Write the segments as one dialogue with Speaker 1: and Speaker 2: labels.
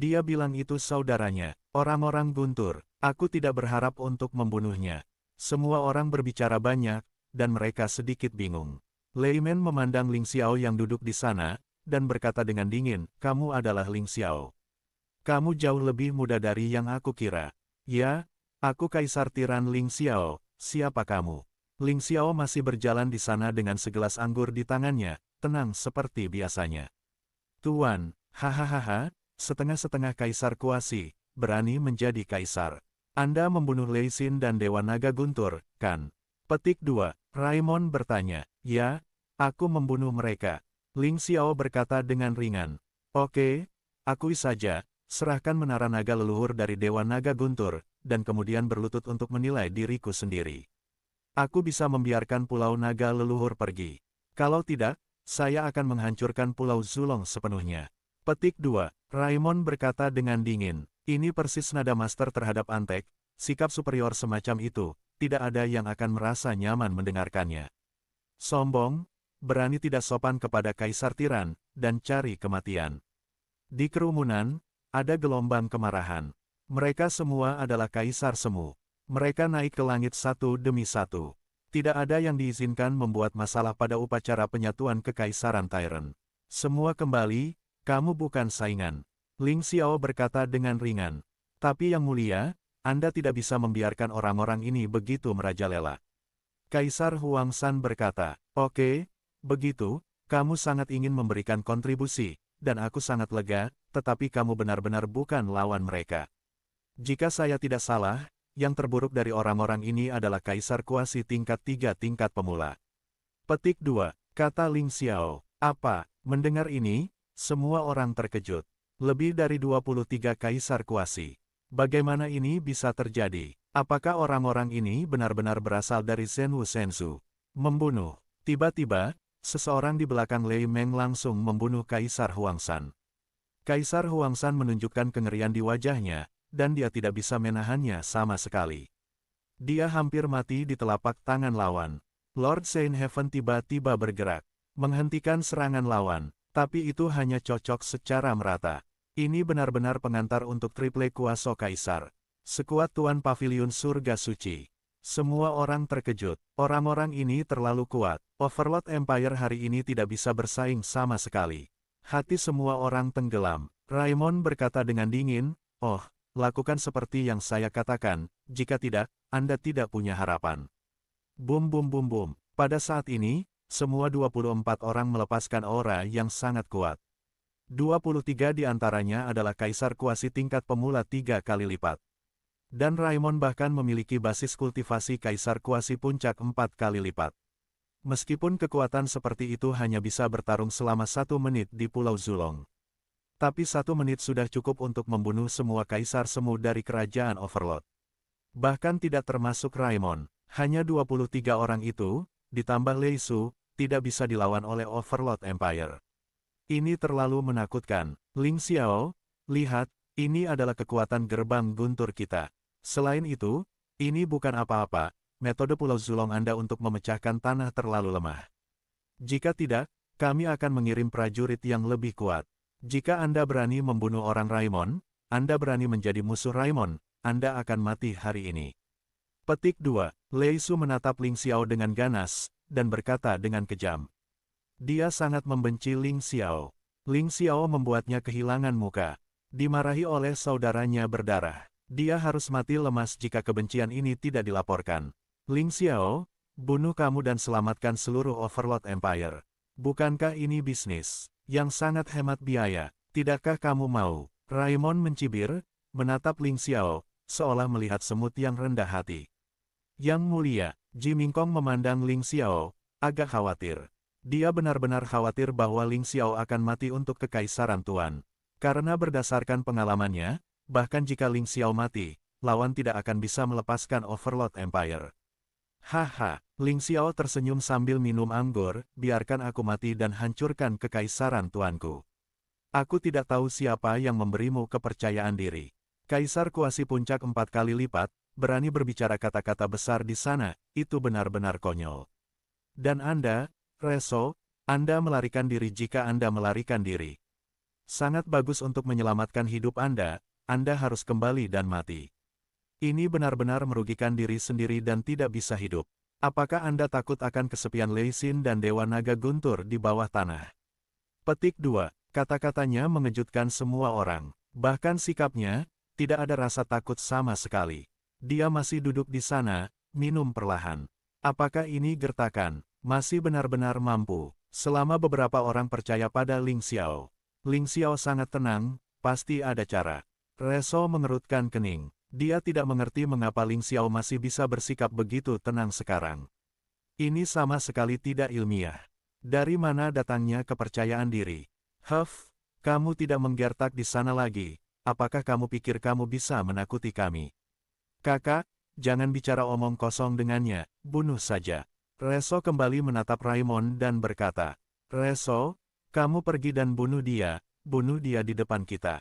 Speaker 1: Dia bilang itu saudaranya, orang-orang guntur. Aku tidak berharap untuk membunuhnya. Semua orang berbicara banyak, dan mereka sedikit bingung. Lei Men memandang Ling Xiao yang duduk di sana, dan berkata dengan dingin, kamu adalah Ling Xiao. Kamu jauh lebih muda dari yang aku kira. Ya, aku Kaisar Tiran Ling Xiao, siapa kamu? Ling Xiao masih berjalan di sana dengan segelas anggur di tangannya, tenang seperti biasanya. Tuan, hahaha, setengah-setengah Kaisar Kuasi, berani menjadi Kaisar. Anda membunuh Lei Xin dan Dewa Naga Guntur, kan? Petik 2, Raimon bertanya, ya, aku membunuh mereka. Ling Xiao berkata dengan ringan. Oke, akui saja, serahkan menara naga leluhur dari Dewa Naga Guntur, dan kemudian berlutut untuk menilai diriku sendiri. Aku bisa membiarkan Pulau Naga leluhur pergi. Kalau tidak, saya akan menghancurkan Pulau Zulong sepenuhnya. Petik 2, Raimon berkata dengan dingin. Ini persis nada master terhadap Antek, sikap superior semacam itu, tidak ada yang akan merasa nyaman mendengarkannya. Sombong, berani tidak sopan kepada Kaisar Tiran, dan cari kematian. Di kerumunan, ada gelombang kemarahan. Mereka semua adalah Kaisar Semu. Mereka naik ke langit satu demi satu. Tidak ada yang diizinkan membuat masalah pada upacara penyatuan Kekaisaran Tyran. Semua kembali, kamu bukan saingan. Ling Xiao berkata dengan ringan. Tapi yang mulia, Anda tidak bisa membiarkan orang-orang ini begitu merajalela. Kaisar Huangshan berkata, oke, begitu, kamu sangat ingin memberikan kontribusi, dan aku sangat lega, tetapi kamu benar-benar bukan lawan mereka. Jika saya tidak salah, yang terburuk dari orang-orang ini adalah Kaisar Kuasi tingkat 3 tingkat pemula. Petik 2, kata Ling Xiao. Apa? Mendengar ini, semua orang terkejut. Lebih dari 23 Kaisar Kuasi. Bagaimana ini bisa terjadi? Apakah orang-orang ini benar-benar berasal dari Zhenwu Shenzhou? Membunuh. Tiba-tiba, seseorang di belakang Lei Meng langsung membunuh Kaisar Huangshan. Kaisar Huangshan menunjukkan kengerian di wajahnya, dan dia tidak bisa menahannya sama sekali. Dia hampir mati di telapak tangan lawan. Lord Saint Heaven tiba-tiba bergerak, menghentikan serangan lawan, tapi itu hanya cocok secara merata. Ini benar-benar pengantar untuk triple kuasa Kaisar. Sekuat Tuan Paviliun Surga Suci. Semua orang terkejut. Orang-orang ini terlalu kuat. Overlord Empire hari ini tidak bisa bersaing sama sekali. Hati semua orang tenggelam. Raimon berkata dengan dingin, oh, lakukan seperti yang saya katakan, jika tidak, Anda tidak punya harapan. Bum bum bum bum. Pada saat ini, semua 24 orang melepaskan aura yang sangat kuat. 23 di antaranya adalah Kaisar Kuasi tingkat pemula 3 kali lipat. Dan Raimon bahkan memiliki basis kultivasi Kaisar Kuasi puncak 4 kali lipat. Meskipun kekuatan seperti itu hanya bisa bertarung selama 1 menit di Pulau Zulong. Tapi 1 menit sudah cukup untuk membunuh semua Kaisar Semu dari Kerajaan Overlord. Bahkan tidak termasuk Raimon, hanya 23 orang itu, ditambah Lei Su, tidak bisa dilawan oleh Overlord Empire. Ini terlalu menakutkan. Ling Xiao, lihat, ini adalah kekuatan gerbang guntur kita. Selain itu, ini bukan apa-apa, metode Pulau Zulong Anda untuk memecahkan tanah terlalu lemah. Jika tidak, kami akan mengirim prajurit yang lebih kuat. Jika Anda berani membunuh orang Raimon, Anda berani menjadi musuh Raimon, Anda akan mati hari ini. Petik 2, Lei Su menatap Ling Xiao dengan ganas, dan berkata dengan kejam. Dia sangat membenci Ling Xiao. Ling Xiao membuatnya kehilangan muka. Dimarahi oleh saudaranya berdarah. Dia harus mati lemas jika kebencian ini tidak dilaporkan. Ling Xiao, bunuh kamu dan selamatkan seluruh Overlord Empire. Bukankah ini bisnis yang sangat hemat biaya? Tidakkah kamu mau? Raimon mencibir, menatap Ling Xiao, seolah melihat semut yang rendah hati. Yang mulia, Ji Mingkong memandang Ling Xiao, agak khawatir. Dia benar-benar khawatir bahwa Ling Xiao akan mati untuk Kekaisaran Tuan. Karena berdasarkan pengalamannya, bahkan jika Ling Xiao mati, lawan tidak akan bisa melepaskan Overlord Empire. Haha, Ling Xiao tersenyum sambil minum anggur, biarkan aku mati dan hancurkan Kekaisaran Tuanku. Aku tidak tahu siapa yang memberimu kepercayaan diri. Kaisar Kuasi puncak 4 kali lipat, berani berbicara kata-kata besar di sana, itu benar-benar konyol. Dan Anda, Reso, Anda melarikan diri jika Anda melarikan diri. Sangat bagus untuk menyelamatkan hidup Anda harus kembali dan mati. Ini benar-benar merugikan diri sendiri dan tidak bisa hidup. Apakah Anda takut akan kesepian Lei Xin dan Dewa Naga Guntur di bawah tanah? Petik 2. Kata-katanya mengejutkan semua orang. Bahkan sikapnya, tidak ada rasa takut sama sekali. Dia masih duduk di sana, minum perlahan. Apakah ini gertakan? Masih benar-benar mampu. Selama beberapa orang percaya pada Ling Xiao. Ling Xiao sangat tenang, pasti ada cara. Reso mengerutkan kening. Dia tidak mengerti mengapa Ling Xiao masih bisa bersikap begitu tenang sekarang. Ini sama sekali tidak ilmiah. Dari mana datangnya kepercayaan diri? Huff, kamu tidak menggertak di sana lagi. Apakah kamu pikir kamu bisa menakuti kami? Kakak, jangan bicara omong kosong dengannya, bunuh saja. Reso kembali menatap Raimon dan berkata, Reso, kamu pergi dan bunuh dia di depan kita.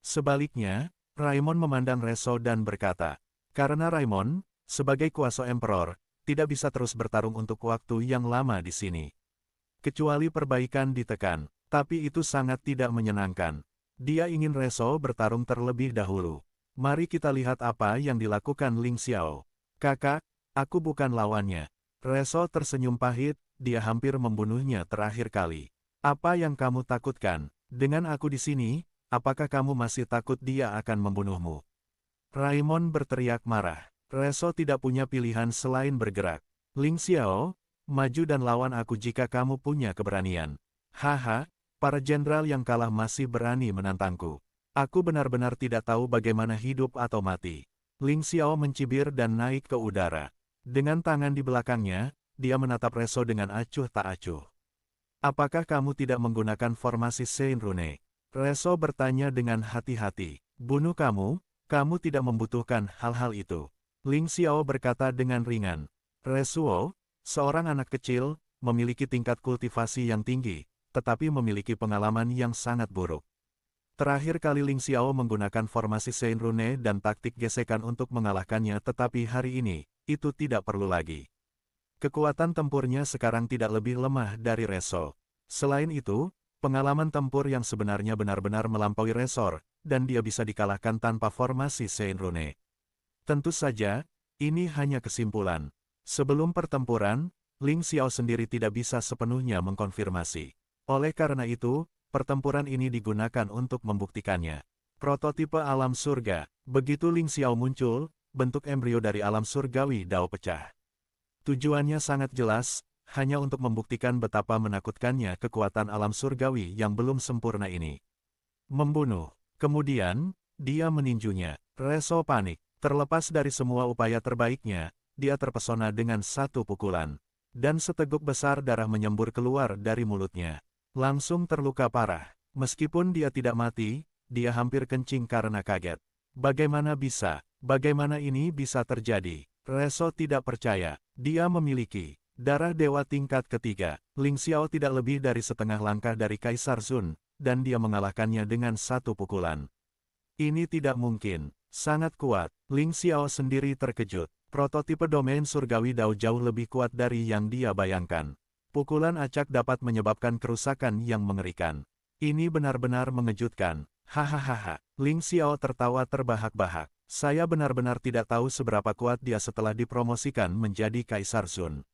Speaker 1: Sebaliknya, Raimon memandang Reso dan berkata, karena Raimon, sebagai kuasa Emperor, tidak bisa terus bertarung untuk waktu yang lama di sini. Kecuali perbaikan ditekan, tapi itu sangat tidak menyenangkan. Dia ingin Reso bertarung terlebih dahulu. Mari kita lihat apa yang dilakukan Ling Xiao. Kakak, aku bukan lawannya. Reso tersenyum pahit, dia hampir membunuhnya terakhir kali. Apa yang kamu takutkan? Dengan aku di sini, apakah kamu masih takut dia akan membunuhmu? Raimon berteriak marah. Reso tidak punya pilihan selain bergerak. Ling Xiao, maju dan lawan aku jika kamu punya keberanian. Haha, para jenderal yang kalah masih berani menantangku. Aku benar-benar tidak tahu bagaimana hidup atau mati. Ling Xiao mencibir dan naik ke udara. Dengan tangan di belakangnya, dia menatap Reso dengan acuh tak acuh. Apakah kamu tidak menggunakan formasi Sein Rune? Reso bertanya dengan hati-hati. Bunuh kamu tidak membutuhkan hal-hal itu. Ling Xiao berkata dengan ringan. Resuo, seorang anak kecil, memiliki tingkat kultivasi yang tinggi, tetapi memiliki pengalaman yang sangat buruk. Terakhir kali Ling Xiao menggunakan formasi Sein Rune dan taktik gesekan untuk mengalahkannya, tetapi hari ini, itu tidak perlu lagi. Kekuatan tempurnya sekarang tidak lebih lemah dari Reso. Selain itu, pengalaman tempur yang sebenarnya benar-benar melampaui Resor, dan dia bisa dikalahkan tanpa formasi Sein Rune. Tentu saja, ini hanya kesimpulan. Sebelum pertempuran, Ling Xiao sendiri tidak bisa sepenuhnya mengkonfirmasi. Oleh karena itu, pertempuran ini digunakan untuk membuktikannya. Prototipe alam surga. Begitu Ling Xiao muncul, bentuk embrio dari alam surgawi Dao pecah. Tujuannya sangat jelas, hanya untuk membuktikan betapa menakutkannya kekuatan alam surgawi yang belum sempurna ini. Membunuh. Kemudian, dia meninjunya. Reso panik. Terlepas dari semua upaya terbaiknya, dia terpesona dengan satu pukulan. Dan seteguk besar darah menyembur keluar dari mulutnya. Langsung terluka parah. Meskipun dia tidak mati, dia hampir kencing karena kaget. Bagaimana bisa? Bagaimana ini bisa terjadi? Reso tidak percaya. Dia memiliki darah dewa tingkat ketiga. Ling Xiao tidak lebih dari setengah langkah dari Kaisar Zun, dan dia mengalahkannya dengan satu pukulan. Ini tidak mungkin. Sangat kuat. Ling Xiao sendiri terkejut. Prototipe domain surgawi Dao jauh lebih kuat dari yang dia bayangkan. Pukulan acak dapat menyebabkan kerusakan yang mengerikan. Ini benar-benar mengejutkan. Hahaha. Ling Xiao tertawa terbahak-bahak. Saya benar-benar tidak tahu seberapa kuat dia setelah dipromosikan menjadi Kaisar Zun.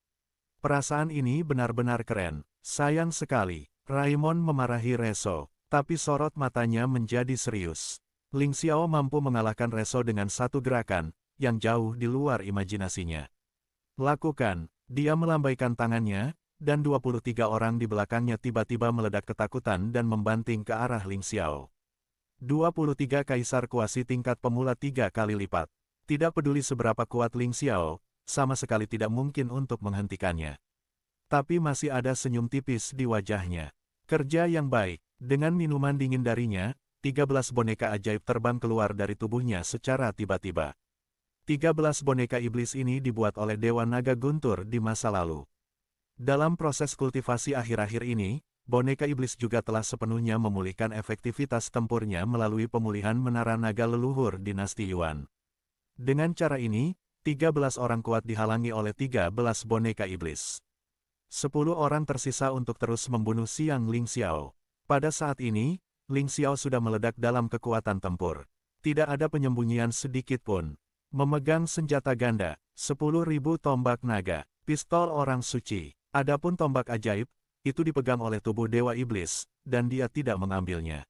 Speaker 1: Perasaan ini benar-benar keren. Sayang sekali. Raimon memarahi Reso, tapi sorot matanya menjadi serius. Ling Xiao mampu mengalahkan Reso dengan satu gerakan, yang jauh di luar imajinasinya. Lakukan. Dia melambaikan tangannya, dan 23 orang di belakangnya tiba-tiba meledak ketakutan dan membanting ke arah Ling Xiao. 23 kaisar kuasi tingkat pemula 3 kali lipat. Tidak peduli seberapa kuat Ling Xiao, sama sekali tidak mungkin untuk menghentikannya. Tapi masih ada senyum tipis di wajahnya. Kerja yang baik. Dengan minuman dingin darinya, 13 boneka ajaib terbang keluar dari tubuhnya secara tiba-tiba. 13 boneka iblis ini dibuat oleh Dewa Naga Guntur di masa lalu. Dalam proses kultivasi akhir-akhir ini, boneka iblis juga telah sepenuhnya memulihkan efektivitas tempurnya melalui pemulihan menara naga leluhur dinasti Yuan. Dengan cara ini, 13 orang kuat dihalangi oleh 13 boneka iblis. 10 orang tersisa untuk terus membunuh Xiang Ling Xiao. Pada saat ini, Ling Xiao sudah meledak dalam kekuatan tempur. Tidak ada penyembunyian sedikit pun. Memegang senjata ganda, 10.000 tombak naga, pistol orang suci. Adapun tombak ajaib, itu dipegang oleh tubuh Dewa Iblis, dan dia tidak mengambilnya.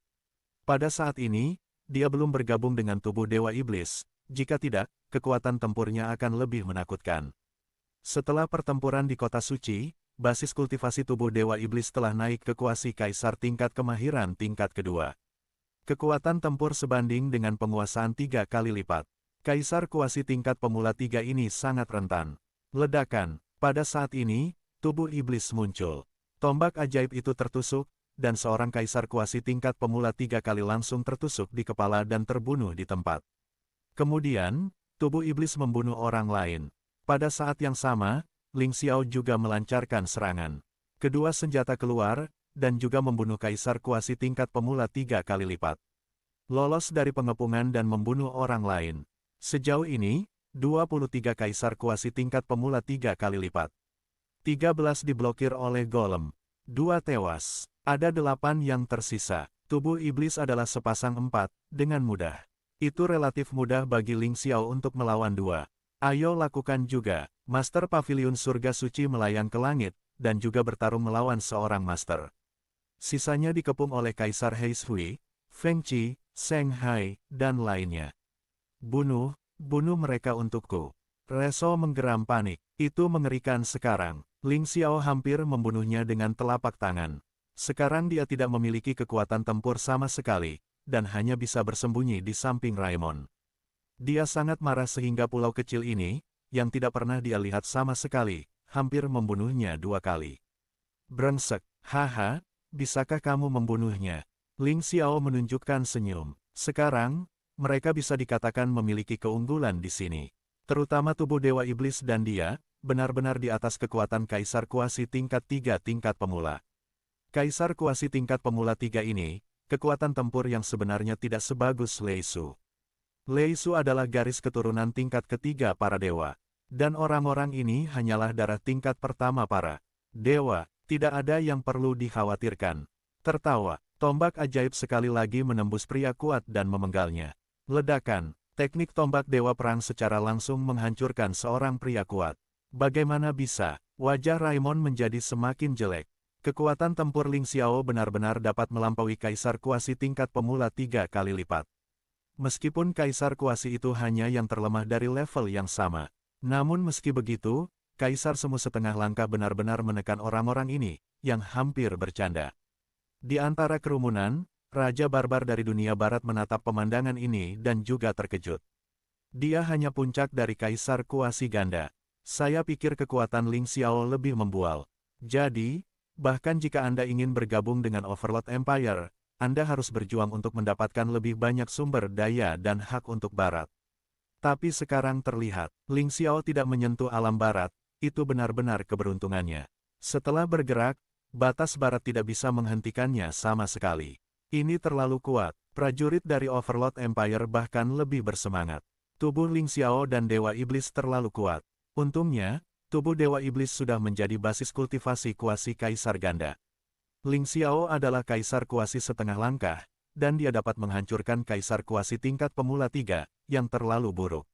Speaker 1: Pada saat ini, dia belum bergabung dengan tubuh Dewa Iblis. Jika tidak, kekuatan tempurnya akan lebih menakutkan. Setelah pertempuran di Kota Suci, basis kultivasi tubuh Dewa Iblis telah naik ke kuasi kaisar tingkat kemahiran tingkat kedua. Kekuatan tempur sebanding dengan penguasaan 3 kali lipat. Kaisar kuasi tingkat pemula 3 ini sangat rentan. Ledakan. Pada saat ini, tubuh iblis muncul. Tombak ajaib itu tertusuk, dan seorang kaisar kuasi tingkat pemula 3 kali langsung tertusuk di kepala dan terbunuh di tempat. Kemudian, tubuh iblis membunuh orang lain. Pada saat yang sama, Ling Xiao juga melancarkan serangan. Kedua senjata keluar, dan juga membunuh kaisar kuasi tingkat pemula 3 kali lipat. Lolos dari pengepungan dan membunuh orang lain. Sejauh ini, 23 kaisar kuasi tingkat pemula 3 kali lipat. 13 diblokir oleh golem. 2 tewas. Ada 8 yang tersisa. Tubuh iblis adalah sepasang 4, dengan mudah. Itu relatif mudah bagi Ling Xiao untuk melawan 2. Ayo lakukan juga. Master Pavilion Surga Suci melayang ke langit, dan juga bertarung melawan seorang master. Sisanya dikepung oleh Kaisar Heishui, Feng Qi, Seng Hai, dan lainnya. Bunuh mereka untukku. Reso menggeram panik. Itu mengerikan sekarang. Ling Xiao hampir membunuhnya dengan telapak tangan. Sekarang dia tidak memiliki kekuatan tempur sama sekali, dan hanya bisa bersembunyi di samping Raimon. Dia sangat marah sehingga pulau kecil ini, yang tidak pernah dia lihat sama sekali, hampir membunuhnya 2 kali. Brengsek, haha, bisakah kamu membunuhnya? Ling Xiao menunjukkan senyum. Sekarang, mereka bisa dikatakan memiliki keunggulan di sini. Terutama tubuh Dewa Iblis dan dia, benar-benar di atas kekuatan Kaisar Kuasi tingkat 3 tingkat pemula. Kaisar Kuasi tingkat pemula 3 ini, kekuatan tempur yang sebenarnya tidak sebagus Lei Su. Lei Su adalah garis keturunan tingkat ketiga para dewa. Dan orang-orang ini hanyalah darah tingkat pertama para dewa, tidak ada yang perlu dikhawatirkan. Tertawa, tombak ajaib sekali lagi menembus pria kuat dan memenggalnya. Ledakan, teknik tombak dewa perang secara langsung menghancurkan seorang pria kuat. Bagaimana bisa? Wajah Raimon menjadi semakin jelek. Kekuatan tempur Ling Xiao benar-benar dapat melampaui Kaisar Kuasi tingkat pemula 3 kali lipat. Meskipun Kaisar Kuasi itu hanya yang terlemah dari level yang sama. Namun meski begitu, Kaisar Semu setengah langkah benar-benar menekan orang-orang ini, yang hampir bercanda. Di antara kerumunan, Raja Barbar dari dunia barat menatap pemandangan ini dan juga terkejut. Dia hanya puncak dari Kaisar Kuasi ganda. Saya pikir kekuatan Ling Xiao lebih membual. Jadi, bahkan jika Anda ingin bergabung dengan Overlord Empire, Anda harus berjuang untuk mendapatkan lebih banyak sumber daya dan hak untuk barat. Tapi sekarang terlihat, Ling Xiao tidak menyentuh alam barat, itu benar-benar keberuntungannya. Setelah bergerak, batas barat tidak bisa menghentikannya sama sekali. Ini terlalu kuat, prajurit dari Overlord Empire bahkan lebih bersemangat. Tubuh Ling Xiao dan Dewa Iblis terlalu kuat. Untungnya, tubuh Dewa Iblis sudah menjadi basis kultivasi kuasi Kaisar Ganda. Ling Xiao adalah Kaisar Kuasi setengah langkah, dan dia dapat menghancurkan Kaisar Kuasi tingkat pemula 3, yang terlalu buruk.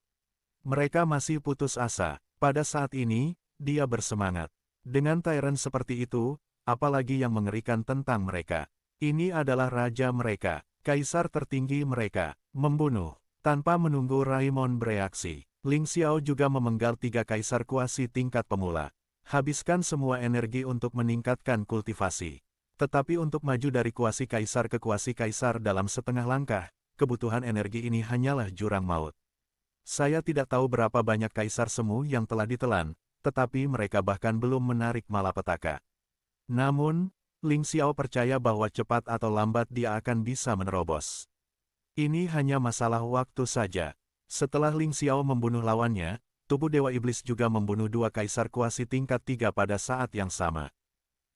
Speaker 1: Mereka masih putus asa. Pada saat ini, dia bersemangat. Dengan tyrant seperti itu, apalagi yang mengerikan tentang mereka. Ini adalah raja mereka, kaisar tertinggi mereka, membunuh. Tanpa menunggu Raimon bereaksi, Ling Xiao juga memenggal 3 Kaisar Kuasi tingkat pemula. Habiskan semua energi untuk meningkatkan kultivasi. Tetapi untuk maju dari kuasi kaisar ke kuasi kaisar dalam setengah langkah, kebutuhan energi ini hanyalah jurang maut. Saya tidak tahu berapa banyak kaisar semu yang telah ditelan, tetapi mereka bahkan belum menarik malapetaka. Namun, Ling Xiao percaya bahwa cepat atau lambat dia akan bisa menerobos. Ini hanya masalah waktu saja. Setelah Ling Xiao membunuh lawannya, tubuh Dewa Iblis juga membunuh 2 kaisar kuasi tingkat 3 pada saat yang sama.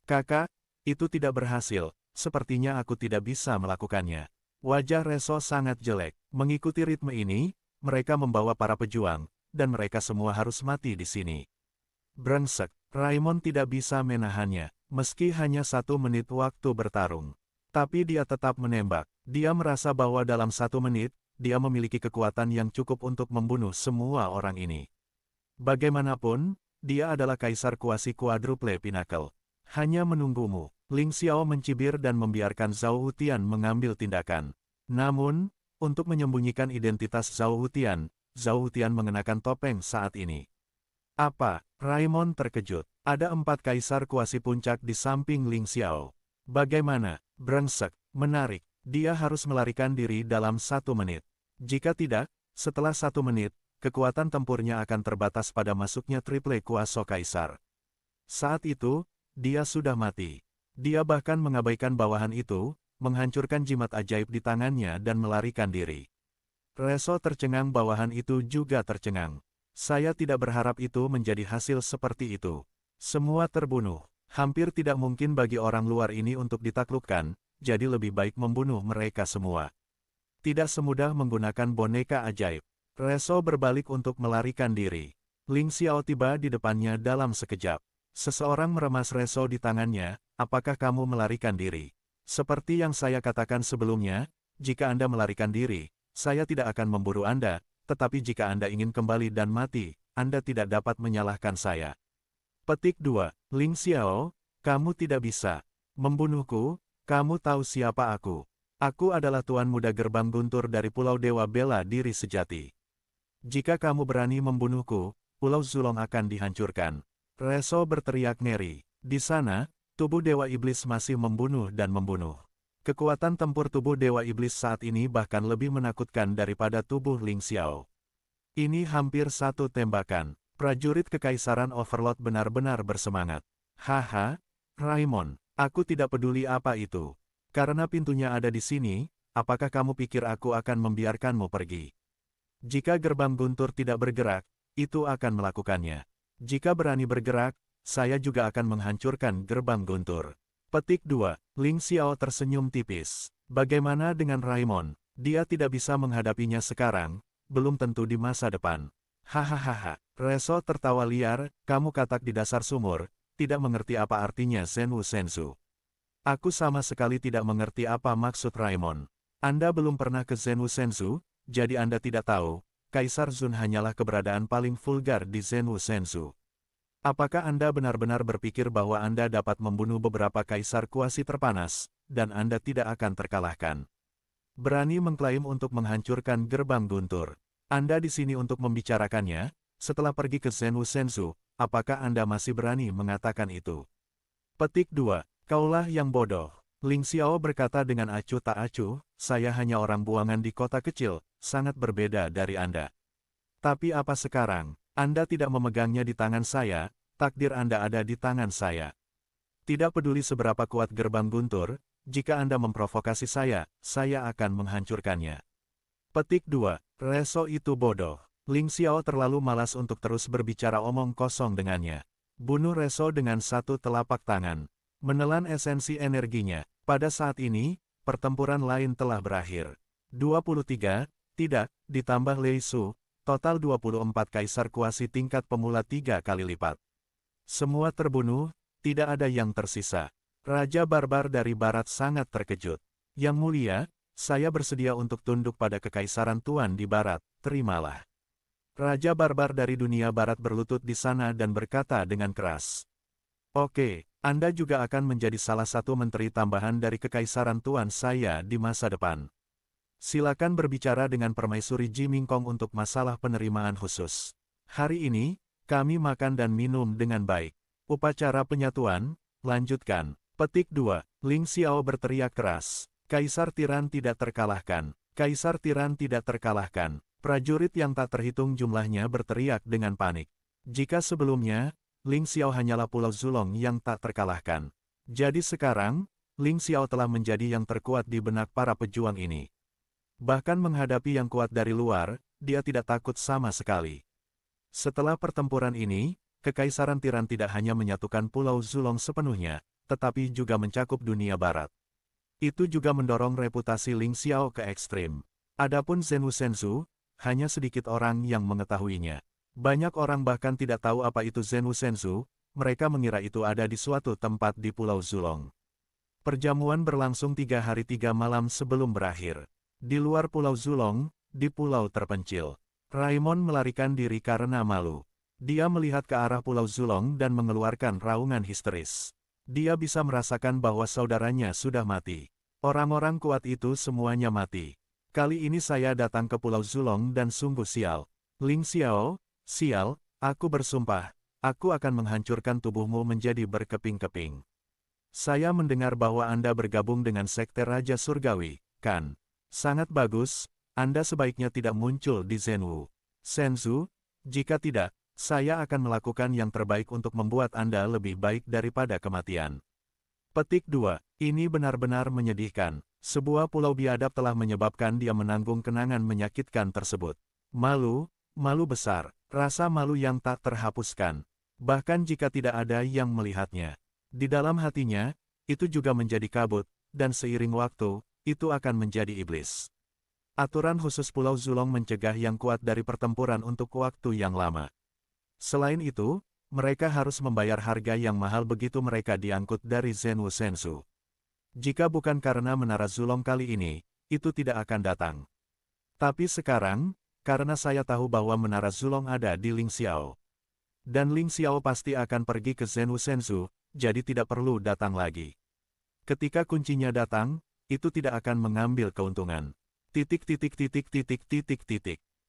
Speaker 1: Kakak, itu tidak berhasil, sepertinya aku tidak bisa melakukannya. Wajah Reso sangat jelek. Mengikuti ritme ini, mereka membawa para pejuang, dan mereka semua harus mati di sini. Brengsek, Raimon tidak bisa menahannya, meski hanya 1 menit waktu bertarung. Tapi dia tetap menembak. Dia merasa bahwa dalam 1 menit, dia memiliki kekuatan yang cukup untuk membunuh semua orang ini. Bagaimanapun, dia adalah kaisar kuasi kuadruple pinnacle. Hanya menunggumu. Ling Xiao mencibir dan membiarkan Zhao Hutian mengambil tindakan. Namun, untuk menyembunyikan identitas Zhao Hutian mengenakan topeng saat ini. Apa? Raimon terkejut. Ada 4 kaisar kuasi puncak di samping Ling Xiao. Bagaimana? Brengsek. Menarik. Dia harus melarikan diri dalam 1 menit. Jika tidak, setelah 1 menit, kekuatan tempurnya akan terbatas pada masuknya triple kuasa kaisar. Saat itu, dia sudah mati. Dia bahkan mengabaikan bawahan itu, menghancurkan jimat ajaib di tangannya dan melarikan diri. Reso tercengang, bawahan itu juga tercengang. Saya tidak berharap itu menjadi hasil seperti itu. Semua terbunuh. Hampir tidak mungkin bagi orang luar ini untuk ditaklukkan, jadi lebih baik membunuh mereka semua. Tidak semudah menggunakan boneka ajaib. Reso berbalik untuk melarikan diri. Ling Xiao tiba di depannya dalam sekejap. Seseorang meremas Reso di tangannya. Apakah kamu melarikan diri? Seperti yang saya katakan sebelumnya, jika Anda melarikan diri, saya tidak akan memburu Anda, tetapi jika Anda ingin kembali dan mati, Anda tidak dapat menyalahkan saya. Petik 2. Ling Xiao, kamu tidak bisa membunuhku, kamu tahu siapa aku. Aku adalah Tuan Muda Gerbang Guntur dari Pulau Dewa Bela Diri Sejati. Jika kamu berani membunuhku, Pulau Zulong akan dihancurkan. Reso berteriak ngeri. Di sana, tubuh Dewa Iblis masih membunuh dan membunuh. Kekuatan tempur tubuh Dewa Iblis saat ini bahkan lebih menakutkan daripada tubuh Ling Xiao. Ini hampir 1 tembakan. Prajurit Kekaisaran Overlord benar-benar bersemangat. Haha, Raimon, aku tidak peduli apa itu. Karena pintunya ada di sini, apakah kamu pikir aku akan membiarkanmu pergi? Jika gerbang Guntur tidak bergerak, itu akan melakukannya. Jika berani bergerak, saya juga akan menghancurkan gerbang Guntur. Petik 2. Ling Xiao tersenyum tipis. Bagaimana dengan Raimon? Dia tidak bisa menghadapinya sekarang, belum tentu di masa depan. Hahaha. Reso tertawa liar, kamu katak di dasar sumur, tidak mengerti apa artinya Zenwu Senzu. Aku sama sekali tidak mengerti apa maksud Raimon. Anda belum pernah ke Zenwu Senzu, jadi Anda tidak tahu, Kaisar Zun hanyalah keberadaan paling vulgar di Zenwu Senzu. Apakah Anda benar-benar berpikir bahwa Anda dapat membunuh beberapa kaisar kuasi terpanas, dan Anda tidak akan terkalahkan? Berani mengklaim untuk menghancurkan gerbang Guntur. Anda di sini untuk membicarakannya, setelah pergi ke Zenwu Senzu, apakah Anda masih berani mengatakan itu? Petik 2. Kaulah yang bodoh. Ling Xiao berkata dengan acuh tak acuh, saya hanya orang buangan di kota kecil, sangat berbeda dari Anda. Tapi apa sekarang? Anda tidak memegangnya di tangan saya, takdir Anda ada di tangan saya. Tidak peduli seberapa kuat gerbang Guntur, jika Anda memprovokasi saya akan menghancurkannya. Petik 2. Reso itu bodoh. Ling Xiao terlalu malas untuk terus berbicara omong kosong dengannya. Bunuh Reso dengan 1 telapak tangan. Menelan esensi energinya. Pada saat ini, pertempuran lain telah berakhir. 23, tidak, ditambah Lei Su, total 24 kaisar kuasi tingkat pemula 3 kali lipat. Semua terbunuh, tidak ada yang tersisa. Raja Barbar dari Barat sangat terkejut. Yang mulia, saya bersedia untuk tunduk pada kekaisaran Tuan di Barat, terimalah. Raja Barbar dari dunia Barat berlutut di sana dan berkata dengan keras. Oke, Anda juga akan menjadi salah satu menteri tambahan dari kekaisaran Tuan saya di masa depan. Silakan berbicara dengan Permaisuri Ji Mingkong untuk masalah penerimaan khusus. Hari ini, kami makan dan minum dengan baik. Upacara penyatuan, lanjutkan. Petik 2. Ling Xiao berteriak keras. Kaisar Tiran tidak terkalahkan. Kaisar Tiran tidak terkalahkan. Prajurit yang tak terhitung jumlahnya berteriak dengan panik. Jika sebelumnya, Ling Xiao hanyalah Pulau Zulong yang tak terkalahkan. Jadi sekarang, Ling Xiao telah menjadi yang terkuat di benak para pejuang ini. Bahkan menghadapi yang kuat dari luar, dia tidak takut sama sekali. Setelah pertempuran ini, Kekaisaran Tiran tidak hanya menyatukan Pulau Zulong sepenuhnya, tetapi juga mencakup dunia barat. Itu juga mendorong reputasi Ling Xiao ke ekstrim. Adapun Zenwu Senzu, hanya sedikit orang yang mengetahuinya. Banyak orang bahkan tidak tahu apa itu Zenwu Senzu, mereka mengira itu ada di suatu tempat di Pulau Zulong. Perjamuan berlangsung 3 hari 3 malam sebelum berakhir. Di luar Pulau Zulong, di pulau terpencil, Raimon melarikan diri karena malu. Dia melihat ke arah Pulau Zulong dan mengeluarkan raungan histeris. Dia bisa merasakan bahwa saudaranya sudah mati. Orang-orang kuat itu semuanya mati. Kali ini saya datang ke Pulau Zulong dan sungguh sial. Ling Xiao, sial, aku bersumpah, aku akan menghancurkan tubuhmu menjadi berkeping-keping. Saya mendengar bahwa Anda bergabung dengan Sekte Raja Surgawi, kan? Sangat bagus, Anda sebaiknya tidak muncul di Zhenwu Shenzhou. Jika tidak, saya akan melakukan yang terbaik untuk membuat Anda lebih baik daripada kematian. Petik 2. Ini benar-benar menyedihkan. Sebuah pulau biadab telah menyebabkan dia menanggung kenangan menyakitkan tersebut. Malu, malu besar, rasa malu yang tak terhapuskan. Bahkan jika tidak ada yang melihatnya. Di dalam hatinya, itu juga menjadi kabut, dan seiring waktu, itu akan menjadi iblis. Aturan khusus Pulau Zulong mencegah yang kuat dari pertempuran untuk waktu yang lama. Selain itu, mereka harus membayar harga yang mahal begitu mereka diangkut dari Zhenwu Shenzhou. Jika bukan karena Menara Zulong kali ini, itu tidak akan datang. Tapi sekarang, karena saya tahu bahwa Menara Zulong ada di Ling Xiao. Dan Ling Xiao pasti akan pergi ke Zhenwu Shenzhou, jadi tidak perlu datang lagi. Ketika kuncinya datang, itu tidak akan mengambil keuntungan.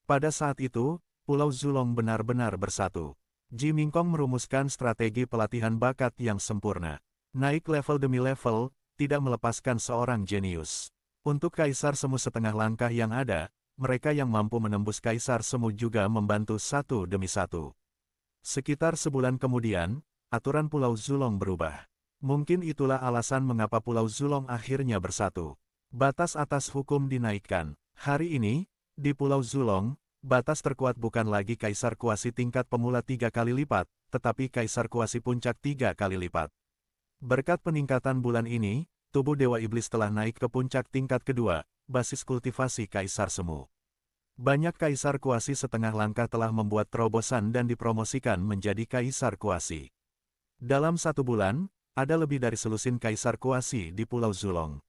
Speaker 1: Pada saat itu, Pulau Zulong benar-benar bersatu. Ji Mingkong merumuskan strategi pelatihan bakat yang sempurna. Naik level demi level, tidak melepaskan seorang jenius. Untuk Kaisar Semu setengah langkah yang ada, mereka yang mampu menembus Kaisar Semu juga membantu satu demi satu. Sekitar sebulan kemudian, aturan Pulau Zulong berubah. Mungkin itulah alasan mengapa Pulau Zulong akhirnya bersatu. Batas atas hukum dinaikkan. Hari ini, di Pulau Zulong, batas terkuat bukan lagi Kaisar Kuasi tingkat pemula 3 kali lipat, tetapi Kaisar Kuasi puncak 3 kali lipat. Berkat peningkatan bulan ini, tubuh Dewa Iblis telah naik ke puncak tingkat kedua, basis kultivasi Kaisar Semu. Banyak Kaisar Kuasi setengah langkah telah membuat terobosan dan dipromosikan menjadi Kaisar Kuasi. Dalam 1 bulan, ada lebih dari selusin Kaisar Kuasi di Pulau Zulong.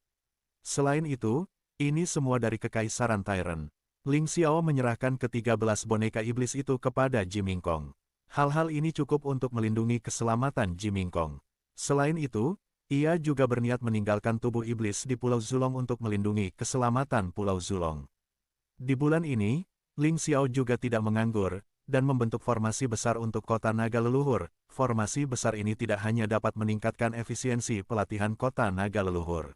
Speaker 1: Selain itu, ini semua dari Kekaisaran Tyrant. Ling Xiao menyerahkan ke-13 boneka iblis itu kepada Ji Mingkong. Hal-hal ini cukup untuk melindungi keselamatan Ji Mingkong. Selain itu, ia juga berniat meninggalkan tubuh iblis di Pulau Zulong untuk melindungi keselamatan Pulau Zulong. Di bulan ini, Ling Xiao juga tidak menganggur, dan membentuk formasi besar untuk kota naga leluhur. Formasi besar ini tidak hanya dapat meningkatkan efisiensi pelatihan kota naga leluhur,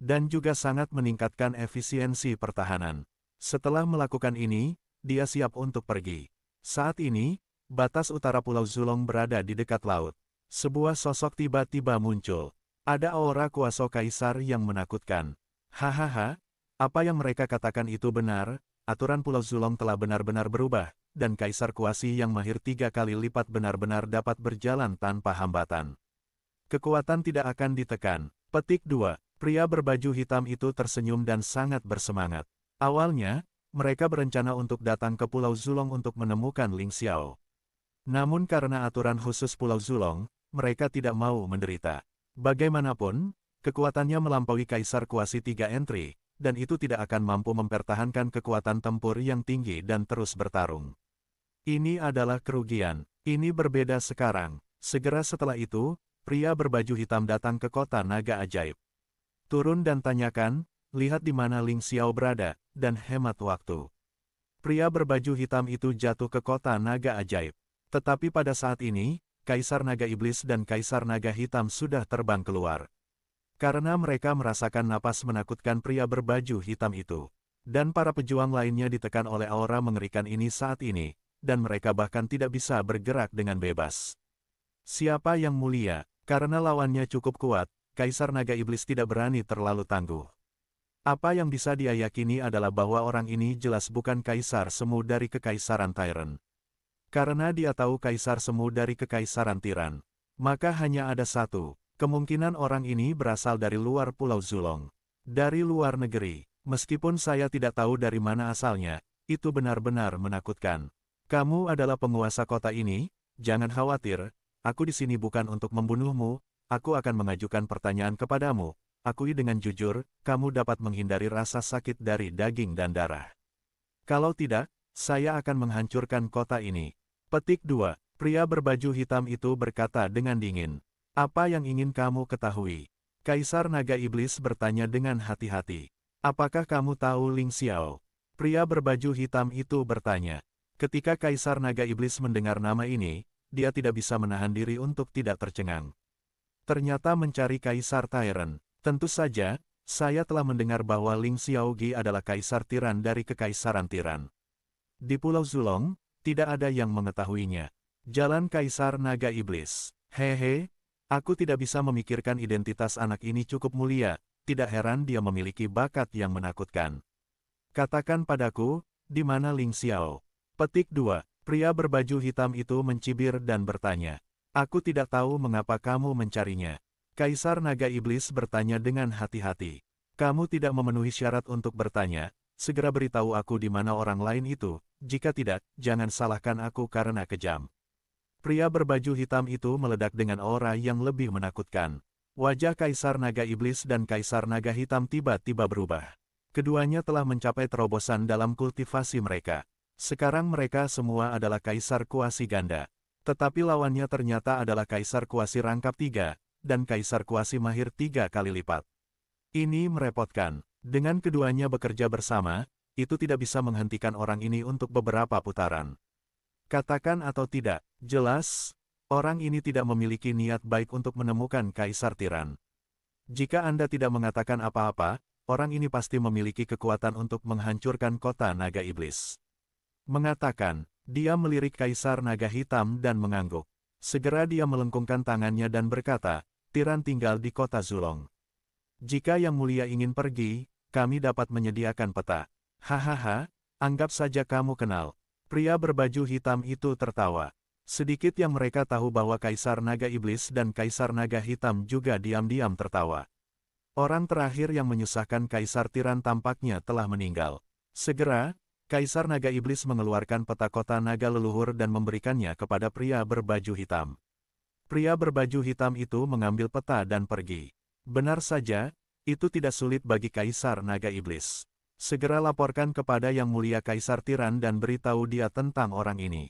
Speaker 1: dan juga sangat meningkatkan efisiensi pertahanan. Setelah melakukan ini, dia siap untuk pergi. Saat ini, batas utara Pulau Zulong berada di dekat laut. Sebuah sosok tiba-tiba muncul. Ada aura kuasa kaisar yang menakutkan. Hahaha, apa yang mereka katakan itu benar, aturan Pulau Zulong telah benar-benar berubah, dan Kaisar Kuasi yang mahir 3 kali lipat benar-benar dapat berjalan tanpa hambatan. Kekuatan tidak akan ditekan. Petik 2. Pria berbaju hitam itu tersenyum dan sangat bersemangat. Awalnya, mereka berencana untuk datang ke Pulau Zulong untuk menemukan Ling Xiao. Namun karena aturan khusus Pulau Zulong, mereka tidak mau menderita. Bagaimanapun, kekuatannya melampaui Kaisar Kuasi 3 entry, dan itu tidak akan mampu mempertahankan kekuatan tempur yang tinggi dan terus bertarung. Ini adalah kerugian. Ini berbeda sekarang. Segera setelah itu, pria berbaju hitam datang ke kota naga ajaib. Turun dan tanyakan, lihat di mana Ling Xiao berada, dan hemat waktu. Pria berbaju hitam itu jatuh ke kota naga ajaib. Tetapi pada saat ini, Kaisar Naga Iblis dan Kaisar Naga Hitam sudah terbang keluar. Karena mereka merasakan napas menakutkan pria berbaju hitam itu. Dan para pejuang lainnya ditekan oleh aura mengerikan ini saat ini, dan mereka bahkan tidak bisa bergerak dengan bebas. Siapa yang mulia? Karena lawannya cukup kuat, Kaisar Naga Iblis tidak berani terlalu tangguh. Apa yang bisa dia yakini adalah bahwa orang ini jelas bukan Kaisar Semu dari Kekaisaran Tyrant. Karena dia tahu Kaisar Semu dari Kekaisaran Tiran, maka hanya ada satu. Kemungkinan orang ini berasal dari luar Pulau Zulong. Dari luar negeri. Meskipun saya tidak tahu dari mana asalnya, itu benar-benar menakutkan. Kamu adalah penguasa kota ini, jangan khawatir, aku di sini bukan untuk membunuhmu, aku akan mengajukan pertanyaan kepadamu. Akui dengan jujur, kamu dapat menghindari rasa sakit dari daging dan darah. Kalau tidak, saya akan menghancurkan kota ini. Petik 2. Pria berbaju hitam itu berkata dengan dingin. Apa yang ingin kamu ketahui? Kaisar Naga Iblis bertanya dengan hati-hati. Apakah kamu tahu Ling Xiao? Pria berbaju hitam itu bertanya. Ketika Kaisar Naga Iblis mendengar nama ini, dia tidak bisa menahan diri untuk tidak tercengang. Ternyata mencari Kaisar Tyrant. Tentu saja, saya telah mendengar bahwa Ling Xiaogi adalah Kaisar Tiran dari Kekaisaran Tiran. Di Pulau Zulong, tidak ada yang mengetahuinya. Jalan Kaisar Naga Iblis. Hehe, aku tidak bisa memikirkan identitas anak ini cukup mulia, tidak heran dia memiliki bakat yang menakutkan. Katakan padaku, di mana Ling Xiao? Petik 2. Pria berbaju hitam itu mencibir dan bertanya. Aku tidak tahu mengapa kamu mencarinya. Kaisar Naga Iblis bertanya dengan hati-hati. Kamu tidak memenuhi syarat untuk bertanya, segera beritahu aku di mana orang lain itu, jika tidak, jangan salahkan aku karena kejam. Pria berbaju hitam itu meledak dengan aura yang lebih menakutkan. Wajah Kaisar Naga Iblis dan Kaisar Naga Hitam tiba-tiba berubah. Keduanya telah mencapai terobosan dalam kultivasi mereka. Sekarang mereka semua adalah Kaisar Kuasi Ganda. Tetapi lawannya ternyata adalah Kaisar Kuasi Rangkap 3, dan Kaisar Kuasi Mahir 3 kali lipat. Ini merepotkan. Dengan keduanya bekerja bersama, itu tidak bisa menghentikan orang ini untuk beberapa putaran. Katakan atau tidak, jelas, orang ini tidak memiliki niat baik untuk menemukan Kaisar Tiran. Jika Anda tidak mengatakan apa-apa, orang ini pasti memiliki kekuatan untuk menghancurkan kota Naga Iblis. Mengatakan, dia melirik Kaisar Naga Hitam dan mengangguk. Segera dia melengkungkan tangannya dan berkata, Tiran tinggal di kota Zulong. Jika Yang Mulia ingin pergi, kami dapat menyediakan peta. Hahaha, anggap saja kamu kenal. Pria berbaju hitam itu tertawa. Sedikit yang mereka tahu bahwa Kaisar Naga Iblis dan Kaisar Naga Hitam juga diam-diam tertawa. Orang terakhir yang menyusahkan Kaisar Tiran tampaknya telah meninggal. Segera, Kaisar Naga Iblis mengeluarkan peta kota naga leluhur dan memberikannya kepada pria berbaju hitam. Pria berbaju hitam itu mengambil peta dan pergi. Benar saja, itu tidak sulit bagi Kaisar Naga Iblis. Segera laporkan kepada Yang Mulia Kaisar Tiran dan beritahu dia tentang orang ini.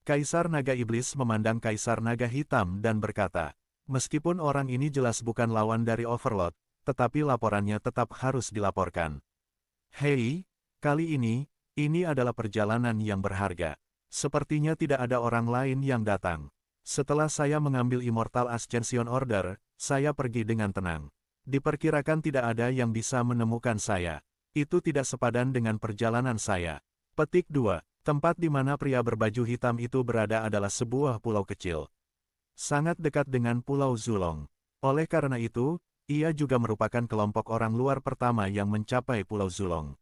Speaker 1: Kaisar Naga Iblis memandang Kaisar Naga Hitam dan berkata, meskipun orang ini jelas bukan lawan dari Overlord, tetapi laporannya tetap harus dilaporkan. Hei, kali ini adalah perjalanan yang berharga. Sepertinya tidak ada orang lain yang datang. Setelah saya mengambil Immortal Ascension Order, saya pergi dengan tenang. Diperkirakan tidak ada yang bisa menemukan saya. Itu tidak sepadan dengan perjalanan saya. Petik 2. Tempat di mana pria berbaju hitam itu berada adalah sebuah pulau kecil. Sangat dekat dengan Pulau Zulong. Oleh karena itu, ia juga merupakan kelompok orang luar pertama yang mencapai Pulau Zulong.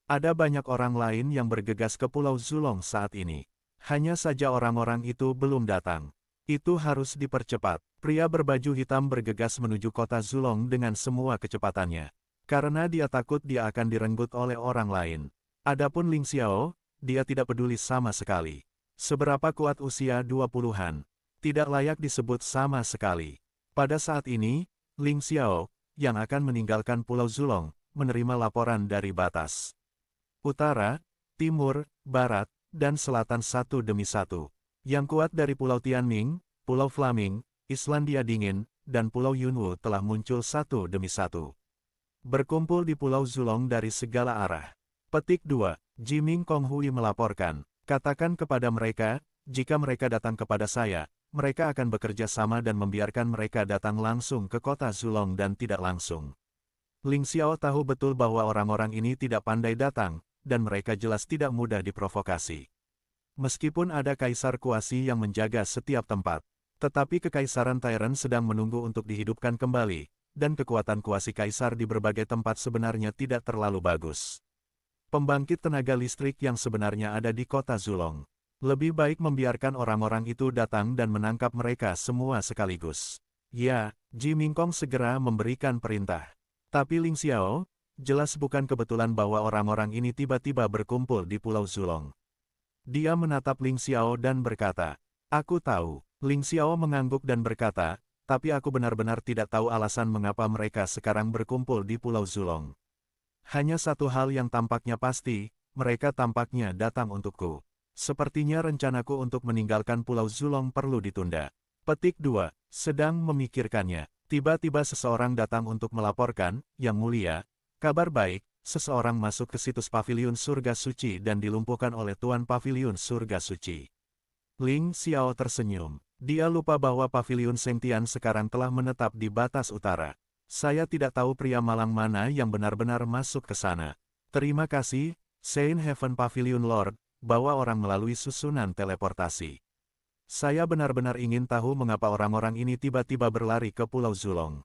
Speaker 1: Ada banyak orang lain yang bergegas ke Pulau Zulong saat ini. Hanya saja orang-orang itu belum datang. Itu harus dipercepat. Pria berbaju hitam bergegas menuju kota Zulong dengan semua kecepatannya. Karena dia takut dia akan direnggut oleh orang lain. Adapun Ling Xiao, dia tidak peduli sama sekali. Seberapa kuat usia 20-an. Tidak layak disebut sama sekali. Pada saat ini, Ling Xiao, yang akan meninggalkan Pulau Zulong, menerima laporan dari batas utara, timur, barat, dan selatan satu demi satu. Yang kuat dari Pulau Tianming, Pulau Flaming, Islandia Dingin, dan Pulau Yunwu telah muncul satu demi satu. Berkumpul di Pulau Zulong dari segala arah. Petik 2. Jiming Konghui melaporkan. Katakan kepada mereka, jika mereka datang kepada saya, mereka akan bekerja sama dan membiarkan mereka datang langsung ke kota Zulong dan tidak langsung. Ling Xiao tahu betul bahwa orang-orang ini tidak pandai datang, dan mereka jelas tidak mudah diprovokasi. Meskipun ada Kaisar Kuasi yang menjaga setiap tempat, tetapi Kekaisaran Tyrant sedang menunggu untuk dihidupkan kembali, dan kekuatan Kuasi Kaisar di berbagai tempat sebenarnya tidak terlalu bagus. Pembangkit tenaga listrik yang sebenarnya ada di kota Zulong. Lebih baik membiarkan orang-orang itu datang dan menangkap mereka semua sekaligus. Ya, Ji Mingkong segera memberikan perintah. Tapi Ling Xiao, jelas bukan kebetulan bahwa orang-orang ini tiba-tiba berkumpul di Pulau Zulong. Dia menatap Ling Xiao dan berkata, aku tahu. Ling Xiao mengangguk dan berkata, tapi aku benar-benar tidak tahu alasan mengapa mereka sekarang berkumpul di Pulau Zulong. Hanya satu hal yang tampaknya pasti, mereka tampaknya datang untukku. Sepertinya rencanaku untuk meninggalkan Pulau Zulong perlu ditunda. Petik 2. Sedang memikirkannya. Tiba-tiba seseorang datang untuk melaporkan, Yang Mulia, kabar baik, seseorang masuk ke situs Paviliun Surga Suci dan dilumpuhkan oleh Tuan Paviliun Surga Suci. Ling Xiao tersenyum. Dia lupa bahwa Paviliun Sengtian sekarang telah menetap di batas utara. Saya tidak tahu pria malang mana yang benar-benar masuk ke sana. Terima kasih, Saint Heaven Pavilion Lord, bawa orang melalui susunan teleportasi. Saya benar-benar ingin tahu mengapa orang-orang ini tiba-tiba berlari ke Pulau Zulong.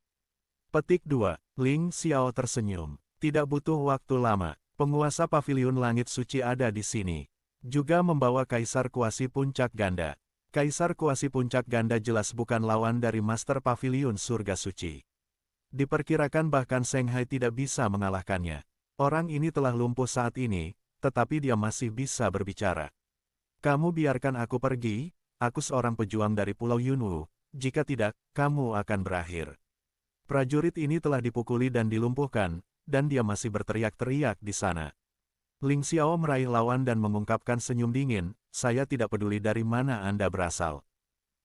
Speaker 1: Petik 2. Ling Xiao tersenyum. Tidak butuh waktu lama, penguasa Paviliun Langit Suci ada di sini. Juga membawa Kaisar Kuasi Puncak Ganda. Kaisar Kuasi Puncak Ganda jelas bukan lawan dari Master Paviliun Surga Suci. Diperkirakan bahkan Seng Hai tidak bisa mengalahkannya. Orang ini telah lumpuh saat ini, tetapi dia masih bisa berbicara. Kamu biarkan aku pergi, aku seorang pejuang dari Pulau Yunwu, jika tidak, kamu akan berakhir. Prajurit ini telah dipukuli dan dilumpuhkan, dan dia masih berteriak-teriak di sana. Ling Xiao meraih lawan dan mengungkapkan senyum dingin, saya tidak peduli dari mana Anda berasal.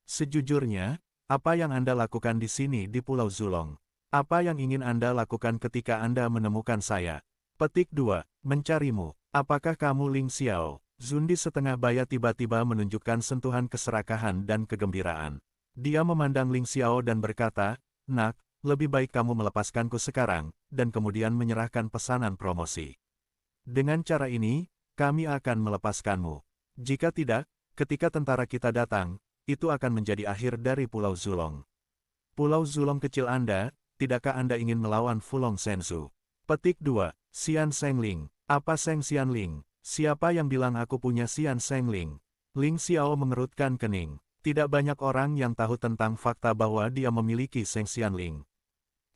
Speaker 1: Sejujurnya, apa yang Anda lakukan di sini di Pulau Zulong? Apa yang ingin Anda lakukan ketika Anda menemukan saya? Petik 2. Mencarimu. Apakah kamu Ling Xiao? Zundi setengah baya tiba-tiba menunjukkan sentuhan keserakahan dan kegembiraan. Dia memandang Ling Xiao dan berkata, Nak, lebih baik kamu melepaskanku sekarang, dan kemudian menyerahkan pesanan promosi. Dengan cara ini, kami akan melepaskanmu. Jika tidak, ketika tentara kita datang, itu akan menjadi akhir dari Pulau Zulong. Pulau Zulong kecil Anda, tidakkah Anda ingin melawan Fulong Senzu? Petik 2. Xian Shengling. Apa Seng Xianling? Siapa yang bilang aku punya Xian Shengling? Ling Xiao mengerutkan kening. Tidak banyak orang yang tahu tentang fakta bahwa dia memiliki Seng Xianling.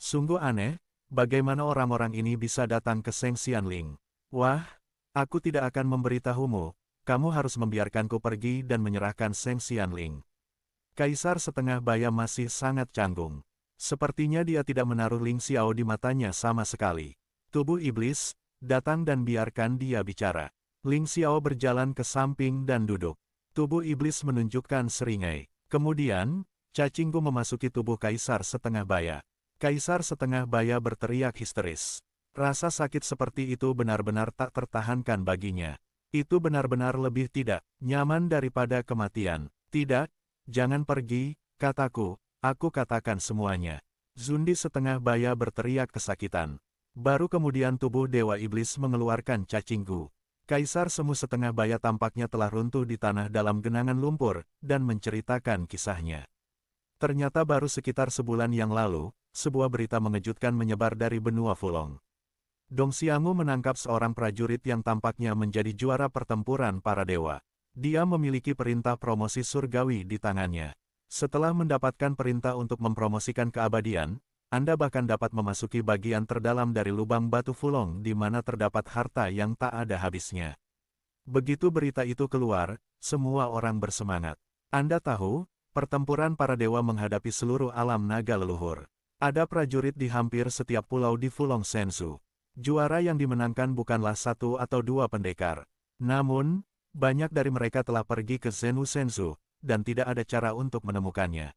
Speaker 1: Sungguh aneh, bagaimana orang-orang ini bisa datang ke Seng Xianling? Wah, aku tidak akan memberitahumu, kamu harus membiarkanku pergi dan menyerahkan Seng Xianling. Kaisar setengah baya masih sangat canggung. Sepertinya dia tidak menaruh Ling Xiao di matanya sama sekali. Tubuh iblis, datang dan biarkan dia bicara. Ling Xiao berjalan ke samping dan duduk. Tubuh iblis menunjukkan seringai. Kemudian, cacinggu memasuki tubuh Kaisar setengah baya. Kaisar setengah baya berteriak histeris. Rasa sakit seperti itu benar-benar tak tertahankan baginya. Itu benar-benar lebih tidak nyaman daripada kematian. Tidak, jangan pergi, kataku, aku katakan semuanya. Zundi setengah baya berteriak kesakitan. Baru kemudian tubuh Dewa Iblis mengeluarkan cacinggu. Kaisar semu setengah baya tampaknya telah runtuh di tanah dalam genangan lumpur, dan menceritakan kisahnya. Ternyata baru sekitar sebulan yang lalu, sebuah berita mengejutkan menyebar dari benua Fulong. Dong Xianggu menangkap seorang prajurit yang tampaknya menjadi juara pertempuran para dewa. Dia memiliki perintah promosi surgawi di tangannya. Setelah mendapatkan perintah untuk mempromosikan keabadian, Anda bahkan dapat memasuki bagian terdalam dari lubang batu Fulong di mana terdapat harta yang tak ada habisnya. Begitu berita itu keluar, semua orang bersemangat. Anda tahu, pertempuran para dewa menghadapi seluruh alam naga leluhur. Ada prajurit di hampir setiap pulau di Fulong Senzu. Juara yang dimenangkan bukanlah satu atau dua pendekar. Namun, banyak dari mereka telah pergi ke Zenu Senzu, dan tidak ada cara untuk menemukannya.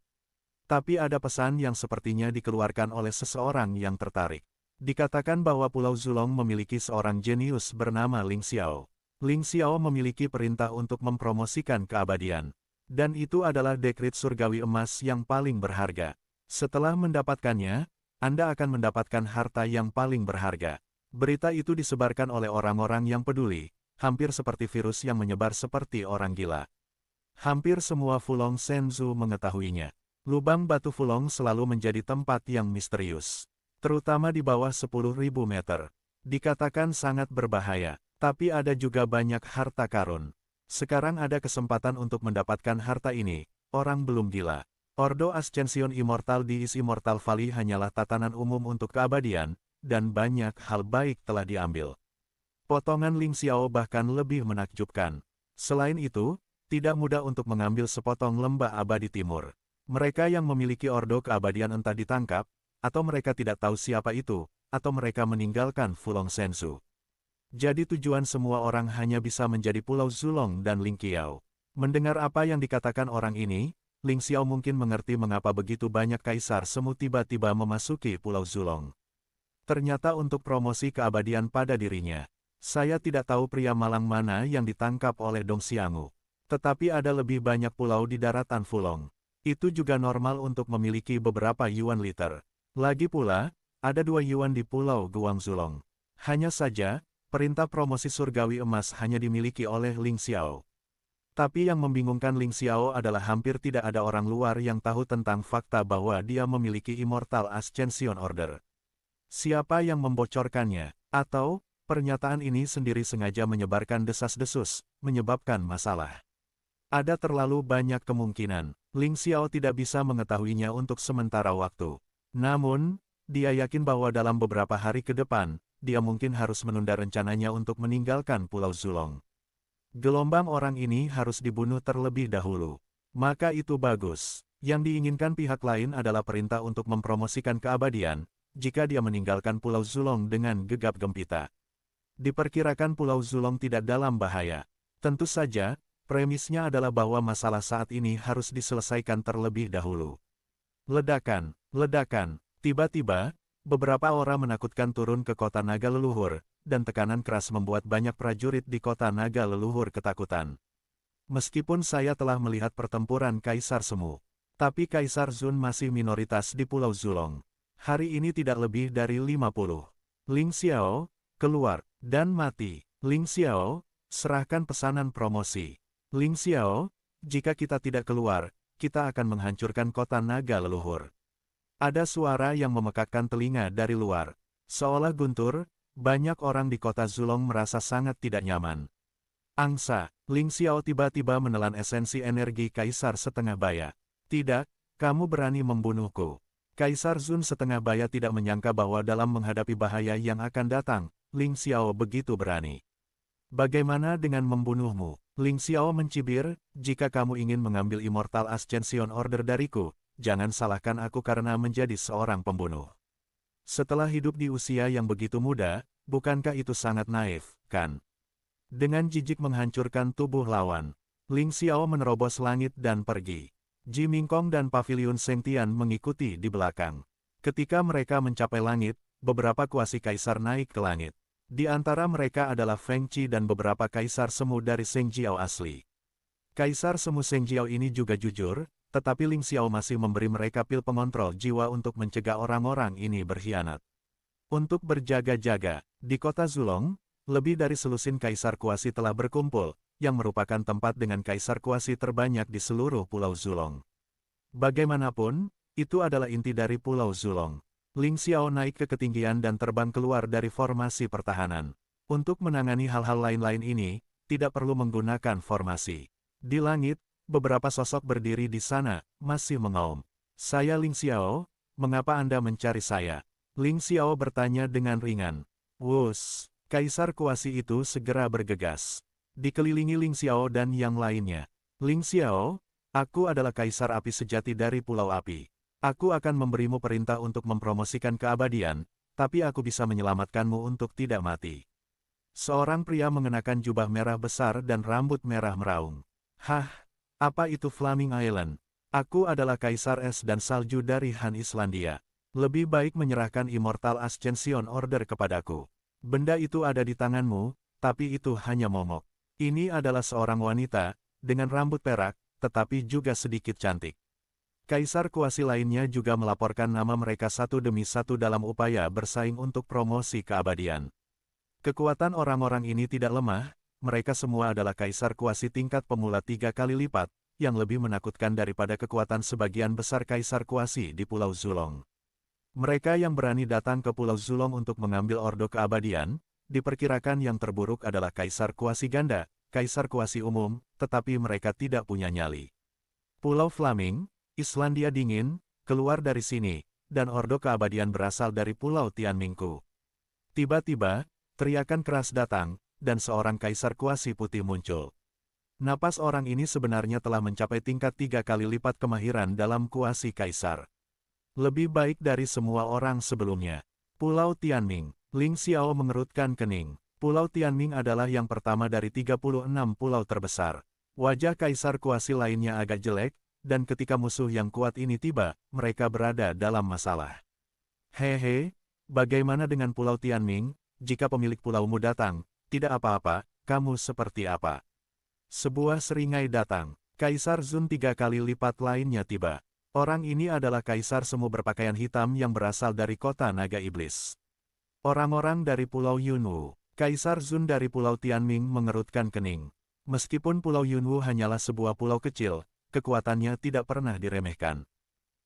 Speaker 1: Tapi ada pesan yang sepertinya dikeluarkan oleh seseorang yang tertarik. Dikatakan bahwa Pulau Zulong memiliki seorang jenius bernama Ling Xiao. Ling Xiao memiliki perintah untuk mempromosikan keabadian. Dan itu adalah dekrit surgawi emas yang paling berharga. Setelah mendapatkannya, Anda akan mendapatkan harta yang paling berharga. Berita itu disebarkan oleh orang-orang yang peduli, hampir seperti virus yang menyebar seperti orang gila. Hampir semua Fulong Senzu mengetahuinya. Lubang batu Fulong selalu menjadi tempat yang misterius. Terutama di bawah 10.000 meter. Dikatakan sangat berbahaya, tapi ada juga banyak harta karun. Sekarang ada kesempatan untuk mendapatkan harta ini, orang belum gila. Ordo Ascension Immortal di Is Immortal Valley hanyalah tatanan umum untuk keabadian, dan banyak hal baik telah diambil. Potongan Ling Xiao bahkan lebih menakjubkan. Selain itu, tidak mudah untuk mengambil sepotong lembah abadi timur. Mereka yang memiliki ordo keabadian entah ditangkap, atau mereka tidak tahu siapa itu, atau mereka meninggalkan Fulong Sensu. Jadi tujuan semua orang hanya bisa menjadi Pulau Zulong dan Ling Qiao. Mendengar apa yang dikatakan orang ini, Ling Xiao mungkin mengerti mengapa begitu banyak kaisar semu tiba-tiba memasuki Pulau Zulong. Ternyata untuk promosi keabadian pada dirinya. Saya tidak tahu pria malang mana yang ditangkap oleh Dong Xianggu. Tetapi ada lebih banyak pulau di daratan Fulong. Itu juga normal untuk memiliki beberapa yuan liter. Lagi pula, ada 2 yuan di Pulau Guangzulong. Hanya saja, perintah promosi surgawi emas hanya dimiliki oleh Ling Xiao. Tapi yang membingungkan Ling Xiao adalah hampir tidak ada orang luar yang tahu tentang fakta bahwa dia memiliki Immortal Ascension Order. Siapa yang membocorkannya? Atau, pernyataan ini sendiri sengaja menyebarkan desas-desus, menyebabkan masalah. Ada terlalu banyak kemungkinan. Ling Xiao tidak bisa mengetahuinya untuk sementara waktu. Namun, dia yakin bahwa dalam beberapa hari ke depan, dia mungkin harus menunda rencananya untuk meninggalkan Pulau Zulong. Gelombang orang ini harus dibunuh terlebih dahulu. Maka itu bagus. Yang diinginkan pihak lain adalah perintah untuk mempromosikan keabadian, jika dia meninggalkan Pulau Zulong dengan gegap gempita. Diperkirakan Pulau Zulong tidak dalam bahaya. Tentu saja, premisnya adalah bahwa masalah saat ini harus diselesaikan terlebih dahulu. Ledakan, ledakan, tiba-tiba, beberapa orang menakutkan turun ke kota naga leluhur, dan tekanan keras membuat banyak prajurit di kota naga leluhur ketakutan. Meskipun saya telah melihat pertempuran Kaisar Semu, tapi Kaisar Zun masih minoritas di Pulau Zulong. Hari ini tidak lebih dari 50. Ling Xiao, keluar, dan mati. Ling Xiao, serahkan pesanan promosi. Ling Xiao, jika kita tidak keluar, kita akan menghancurkan kota naga leluhur. Ada suara yang memekakkan telinga dari luar. Seolah guntur, banyak orang di kota Zulong merasa sangat tidak nyaman. Angsa, Ling Xiao tiba-tiba menelan esensi energi Kaisar setengah baya. Tidak, kamu berani membunuhku. Kaisar Zun setengah baya tidak menyangka bahwa dalam menghadapi bahaya yang akan datang, Ling Xiao begitu berani. Bagaimana dengan membunuhmu? Ling Xiao mencibir, jika kamu ingin mengambil Immortal Ascension Order dariku, jangan salahkan aku karena menjadi seorang pembunuh. Setelah hidup di usia yang begitu muda, bukankah itu sangat naif, kan? Dengan jijik menghancurkan tubuh lawan, Ling Xiao menerobos langit dan pergi. Ji Mingkong dan Paviliun Sengtian mengikuti di belakang. Ketika mereka mencapai langit, beberapa kuasi kaisar naik ke langit. Di antara mereka adalah Feng Qi dan beberapa kaisar semu dari Seng Jiao asli. Kaisar semu Seng Jiao ini juga jujur, tetapi Ling Xiao masih memberi mereka pil pengontrol jiwa untuk mencegah orang-orang ini berkhianat. Untuk berjaga-jaga, di kota Zulong, lebih dari selusin kaisar kuasi telah berkumpul, yang merupakan tempat dengan kaisar kuasi terbanyak di seluruh Pulau Zulong. Bagaimanapun, itu adalah inti dari Pulau Zulong. Ling Xiao naik ke ketinggian dan terbang keluar dari formasi pertahanan. Untuk menangani hal-hal lain-lain ini, tidak perlu menggunakan formasi. Di langit, beberapa sosok berdiri di sana, masih mengaum. Saya Ling Xiao, mengapa Anda mencari saya? Ling Xiao bertanya dengan ringan. Wus, kaisar kuasi itu segera bergegas. Dikelilingi Ling Xiao dan yang lainnya. Ling Xiao, aku adalah kaisar api sejati dari Pulau Api. Aku akan memberimu perintah untuk mempromosikan keabadian, tapi aku bisa menyelamatkanmu untuk tidak mati. Seorang pria mengenakan jubah merah besar dan rambut merah meraung. Hah, apa itu Flaming Island? Aku adalah kaisar es dan salju dari Han Islandia. Lebih baik menyerahkan Immortal Ascension Order kepadaku. Benda itu ada di tanganmu, tapi itu hanya momok. Ini adalah seorang wanita, dengan rambut perak, tetapi juga sedikit cantik. Kaisar kuasi lainnya juga melaporkan nama mereka satu demi satu dalam upaya bersaing untuk promosi keabadian. Kekuatan orang-orang ini tidak lemah, mereka semua adalah kaisar kuasi tingkat pemula 3 kali lipat, yang lebih menakutkan daripada kekuatan sebagian besar kaisar kuasi di Pulau Zulong. Mereka yang berani datang ke Pulau Zulong untuk mengambil ordo keabadian, diperkirakan yang terburuk adalah kaisar kuasi ganda, kaisar kuasi umum, tetapi mereka tidak punya nyali. Pulau Flaming, Islandia dingin, keluar dari sini, dan ordo keabadian berasal dari Pulau Tianmingku. Tiba-tiba, teriakan keras datang, dan seorang kaisar kuasi putih muncul. Napas orang ini sebenarnya telah mencapai tingkat 3 kali lipat kemahiran dalam kuasi kaisar. Lebih baik dari semua orang sebelumnya. Pulau Tianming. Ling Xiao mengerutkan kening. Pulau Tianming adalah yang pertama dari 36 pulau terbesar. Wajah kaisar kuasi lainnya agak jelek, dan ketika musuh yang kuat ini tiba, mereka berada dalam masalah. Hehe, bagaimana dengan Pulau Tianming? Jika pemilik pulaumu datang, tidak apa-apa, kamu seperti apa? Sebuah seringai datang. Kaisar Zun 3 kali lipat lainnya tiba. Orang ini adalah kaisar semu berpakaian hitam yang berasal dari kota naga iblis. Orang-orang dari Pulau Yunwu. Kaisar Zun dari Pulau Tianming mengerutkan kening. Meskipun Pulau Yunwu hanyalah sebuah pulau kecil, kekuatannya tidak pernah diremehkan.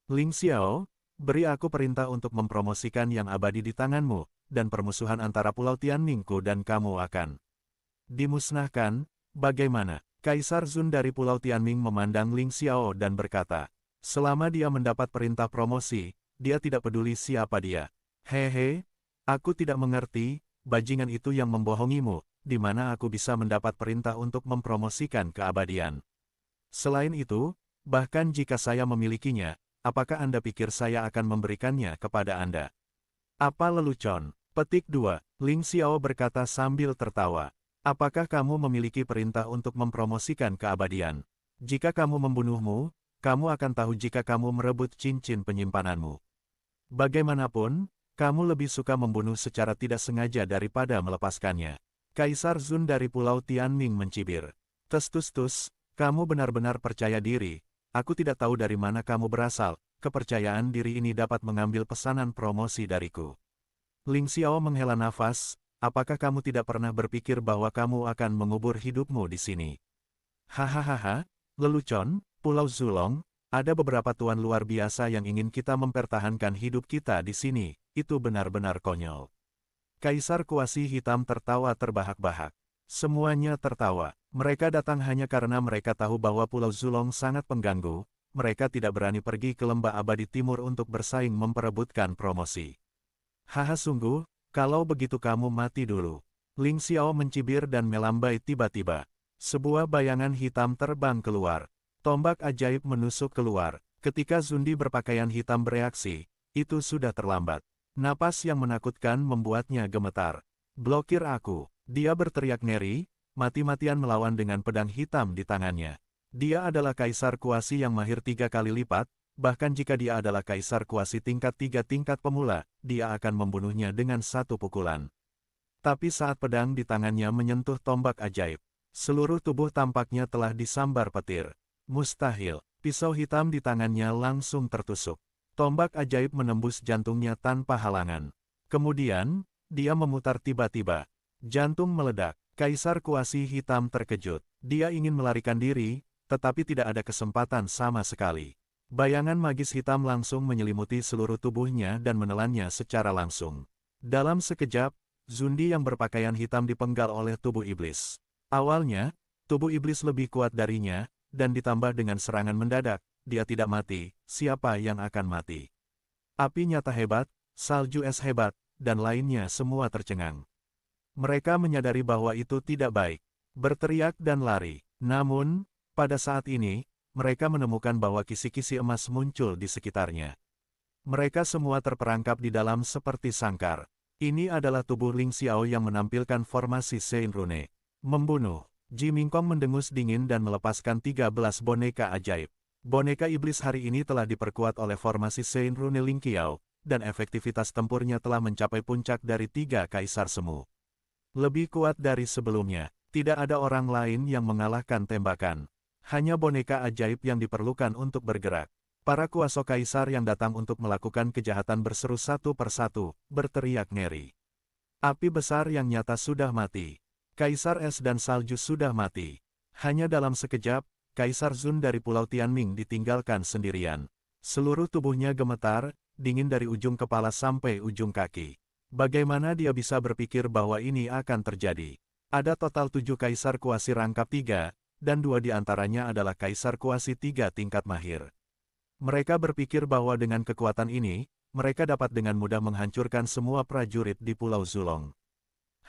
Speaker 1: Ling Xiao, beri aku perintah untuk mempromosikan yang abadi di tanganmu, dan permusuhan antara Pulau Tianmingku dan kamu akan dimusnahkan. Bagaimana? Kaisar Zun dari Pulau Tianming memandang Ling Xiao dan berkata, selama dia mendapat perintah promosi, dia tidak peduli siapa dia. Hehe, aku tidak mengerti, bajingan itu yang membohongimu, di mana aku bisa mendapat perintah untuk mempromosikan keabadian. Selain itu, bahkan jika saya memilikinya, apakah Anda pikir saya akan memberikannya kepada Anda? Apa lelucon? Petik 2. Ling Xiao berkata sambil tertawa. Apakah kamu memiliki perintah untuk mempromosikan keabadian? Jika kamu membunuhmu, kamu akan tahu jika kamu merebut cincin penyimpananmu. Bagaimanapun, kamu lebih suka membunuh secara tidak sengaja daripada melepaskannya. Kaisar Zun dari Pulau Tianming mencibir. Tus, kamu benar-benar percaya diri. Aku tidak tahu dari mana kamu berasal, kepercayaan diri ini dapat mengambil pesanan promosi dariku. Ling Xiao menghela nafas. Apakah kamu tidak pernah berpikir bahwa kamu akan mengubur hidupmu di sini? Hahaha, lelucon, Pulau Zulong, ada beberapa tuan luar biasa yang ingin kita mempertahankan hidup kita di sini, itu benar-benar konyol. Kaisar kuasi hitam tertawa terbahak-bahak. Semuanya tertawa. Mereka datang hanya karena mereka tahu bahwa Pulau Zulong sangat pengganggu, mereka tidak berani pergi ke lembah abadi timur untuk bersaing memperebutkan promosi. Haha sungguh, kalau begitu kamu mati dulu. Ling Xiao mencibir dan melambai tiba-tiba. Sebuah bayangan hitam terbang keluar. Tombak ajaib menusuk keluar. Ketika Zundi berpakaian hitam bereaksi, itu sudah terlambat. Napas yang menakutkan membuatnya gemetar. Blokir aku. Dia berteriak ngeri, mati-matian melawan dengan pedang hitam di tangannya. Dia adalah kaisar kuasi yang mahir 3 kali lipat. Bahkan jika dia adalah kaisar kuasi tingkat 3 tingkat pemula, dia akan membunuhnya dengan satu pukulan. Tapi saat pedang di tangannya menyentuh tombak ajaib, seluruh tubuh tampaknya telah disambar petir. Mustahil, pisau hitam di tangannya langsung tertusuk. Tombak ajaib menembus jantungnya tanpa halangan. Kemudian, dia memutar tiba-tiba. Jantung meledak, kaisar kuasi hitam terkejut. Dia ingin melarikan diri, tetapi tidak ada kesempatan sama sekali. Bayangan magis hitam langsung menyelimuti seluruh tubuhnya dan menelannya secara langsung. Dalam sekejap, Zundi yang berpakaian hitam dipenggal oleh tubuh iblis. Awalnya, tubuh iblis lebih kuat darinya, dan ditambah dengan serangan mendadak, dia tidak mati, siapa yang akan mati? Api nyata hebat, salju es hebat, dan lainnya semua tercengang. Mereka menyadari bahwa itu tidak baik, berteriak dan lari. Namun, pada saat ini, mereka menemukan bahwa kisi-kisi emas muncul di sekitarnya. Mereka semua terperangkap di dalam seperti sangkar. Ini adalah tubuh Ling Xiao yang menampilkan formasi Sein Rune. Membunuh. Ji Mingkong mendengus dingin dan melepaskan 13 boneka ajaib. Boneka iblis hari ini telah diperkuat oleh formasi Sein Rune Ling Qiao, dan efektivitas tempurnya telah mencapai puncak dari 3 kaisar semu. Lebih kuat dari sebelumnya, tidak ada orang lain yang mengalahkan tembakan. Hanya boneka ajaib yang diperlukan untuk bergerak. Para kuasa kaisar yang datang untuk melakukan kejahatan berseru satu persatu, berteriak ngeri. Api besar yang nyata sudah mati. Kaisar es dan salju sudah mati. Hanya dalam sekejap, Kaisar Zun dari Pulau Tianming ditinggalkan sendirian. Seluruh tubuhnya gemetar, dingin dari ujung kepala sampai ujung kaki. Bagaimana dia bisa berpikir bahwa ini akan terjadi? Ada total 7 kaisar kuasi rangkap 3, dan 2 di antaranya adalah kaisar kuasi 3 tingkat mahir. Mereka berpikir bahwa dengan kekuatan ini, mereka dapat dengan mudah menghancurkan semua prajurit di Pulau Zulong.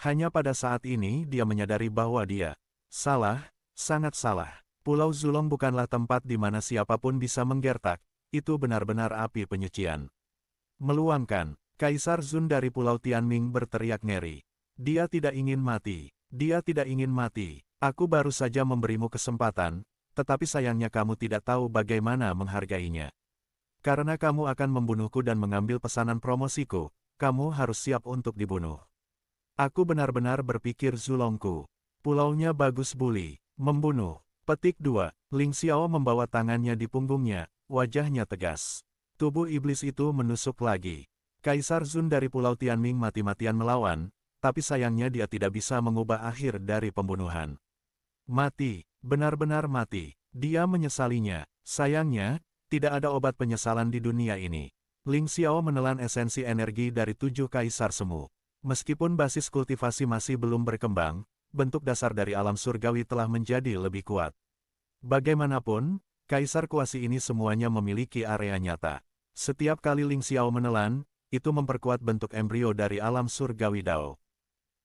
Speaker 1: Hanya pada saat ini dia menyadari bahwa dia salah, Sangat salah. Pulau Zulong bukanlah tempat di mana siapapun bisa menggertak, itu benar-benar api penyucian. Meluangkan, Kaisar Zun dari Pulau Tianming berteriak ngeri. Dia tidak ingin mati. Dia tidak ingin mati. Aku baru saja memberimu kesempatan, tetapi sayangnya kamu tidak tahu bagaimana menghargainya. Karena kamu akan membunuhku dan mengambil pesanan promosiku, kamu harus siap untuk dibunuh. Aku benar-benar berpikir Zulongku. Pulaunya bagus buli. Membunuh. Petik 2. Ling Xiao membawa tangannya di punggungnya, wajahnya tegas. Tubuh iblis itu menusuk lagi. Kaisar Zun dari Pulau Tianming mati-matian melawan, tapi sayangnya dia tidak bisa mengubah akhir dari pembunuhan. Mati, benar-benar mati. Dia menyesalinya. Sayangnya, tidak ada obat penyesalan di dunia ini. Ling Xiao menelan esensi energi dari 7 kaisar semu. Meskipun basis kultivasi masih belum berkembang, bentuk dasar dari alam surgawi telah menjadi lebih kuat. Bagaimanapun, kaisar kuasi ini semuanya memiliki area nyata. Setiap kali Ling Xiao menelan, itu memperkuat bentuk embrio dari alam surgawi Dao.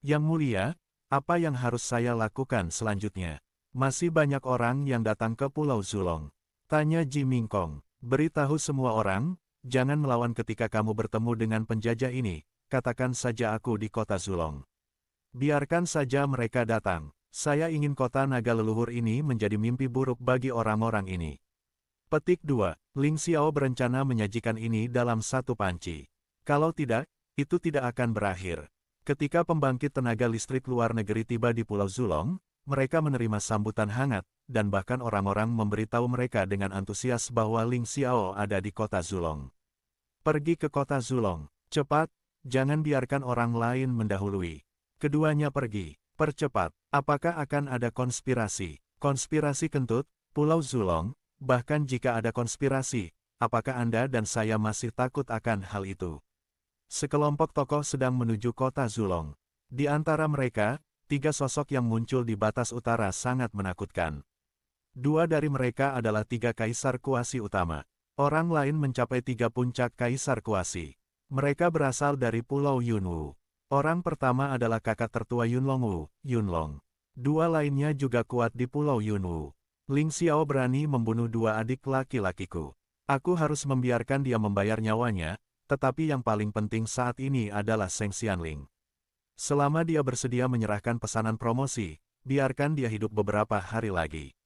Speaker 1: Yang mulia, apa yang harus saya lakukan selanjutnya? Masih banyak orang yang datang ke Pulau Zulong. Tanya Ji Mingkong. Beritahu semua orang, jangan melawan ketika kamu bertemu dengan penjajah ini, katakan saja aku di kota Zulong. Biarkan saja mereka datang. Saya ingin kota naga leluhur ini menjadi mimpi buruk bagi orang-orang ini. Petik 2. Ling Xiao berencana menyajikan ini dalam satu panci. Kalau tidak, itu tidak akan berakhir. Ketika pembangkit tenaga listrik luar negeri tiba di Pulau Zulong, mereka menerima sambutan hangat, dan bahkan orang-orang memberitahu mereka dengan antusias bahwa Ling Xiao ada di kota Zulong. Pergi ke kota Zulong. Cepat, jangan biarkan orang lain mendahului. Keduanya pergi. Percepat. Apakah akan ada konspirasi? Konspirasi kentut, Pulau Zulong, bahkan jika ada konspirasi, apakah Anda dan saya masih takut akan hal itu? Sekelompok tokoh sedang menuju kota Zulong. Di antara mereka, 3 sosok yang muncul di batas utara sangat menakutkan. 2 dari mereka adalah 3 kaisar kuasi utama. Orang lain mencapai 3 puncak kaisar kuasi. Mereka berasal dari Pulau Yunwu. Orang pertama adalah kakak tertua Yunlong Wu, Yunlong. 2 lainnya juga kuat di Pulau Yunwu. Ling Xiao berani membunuh 2 adik laki-lakiku. Aku harus membiarkan dia membayar nyawanya, tetapi yang paling penting saat ini adalah Seng Xianling. Selama dia bersedia menyerahkan pesanan promosi, biarkan dia hidup beberapa hari lagi.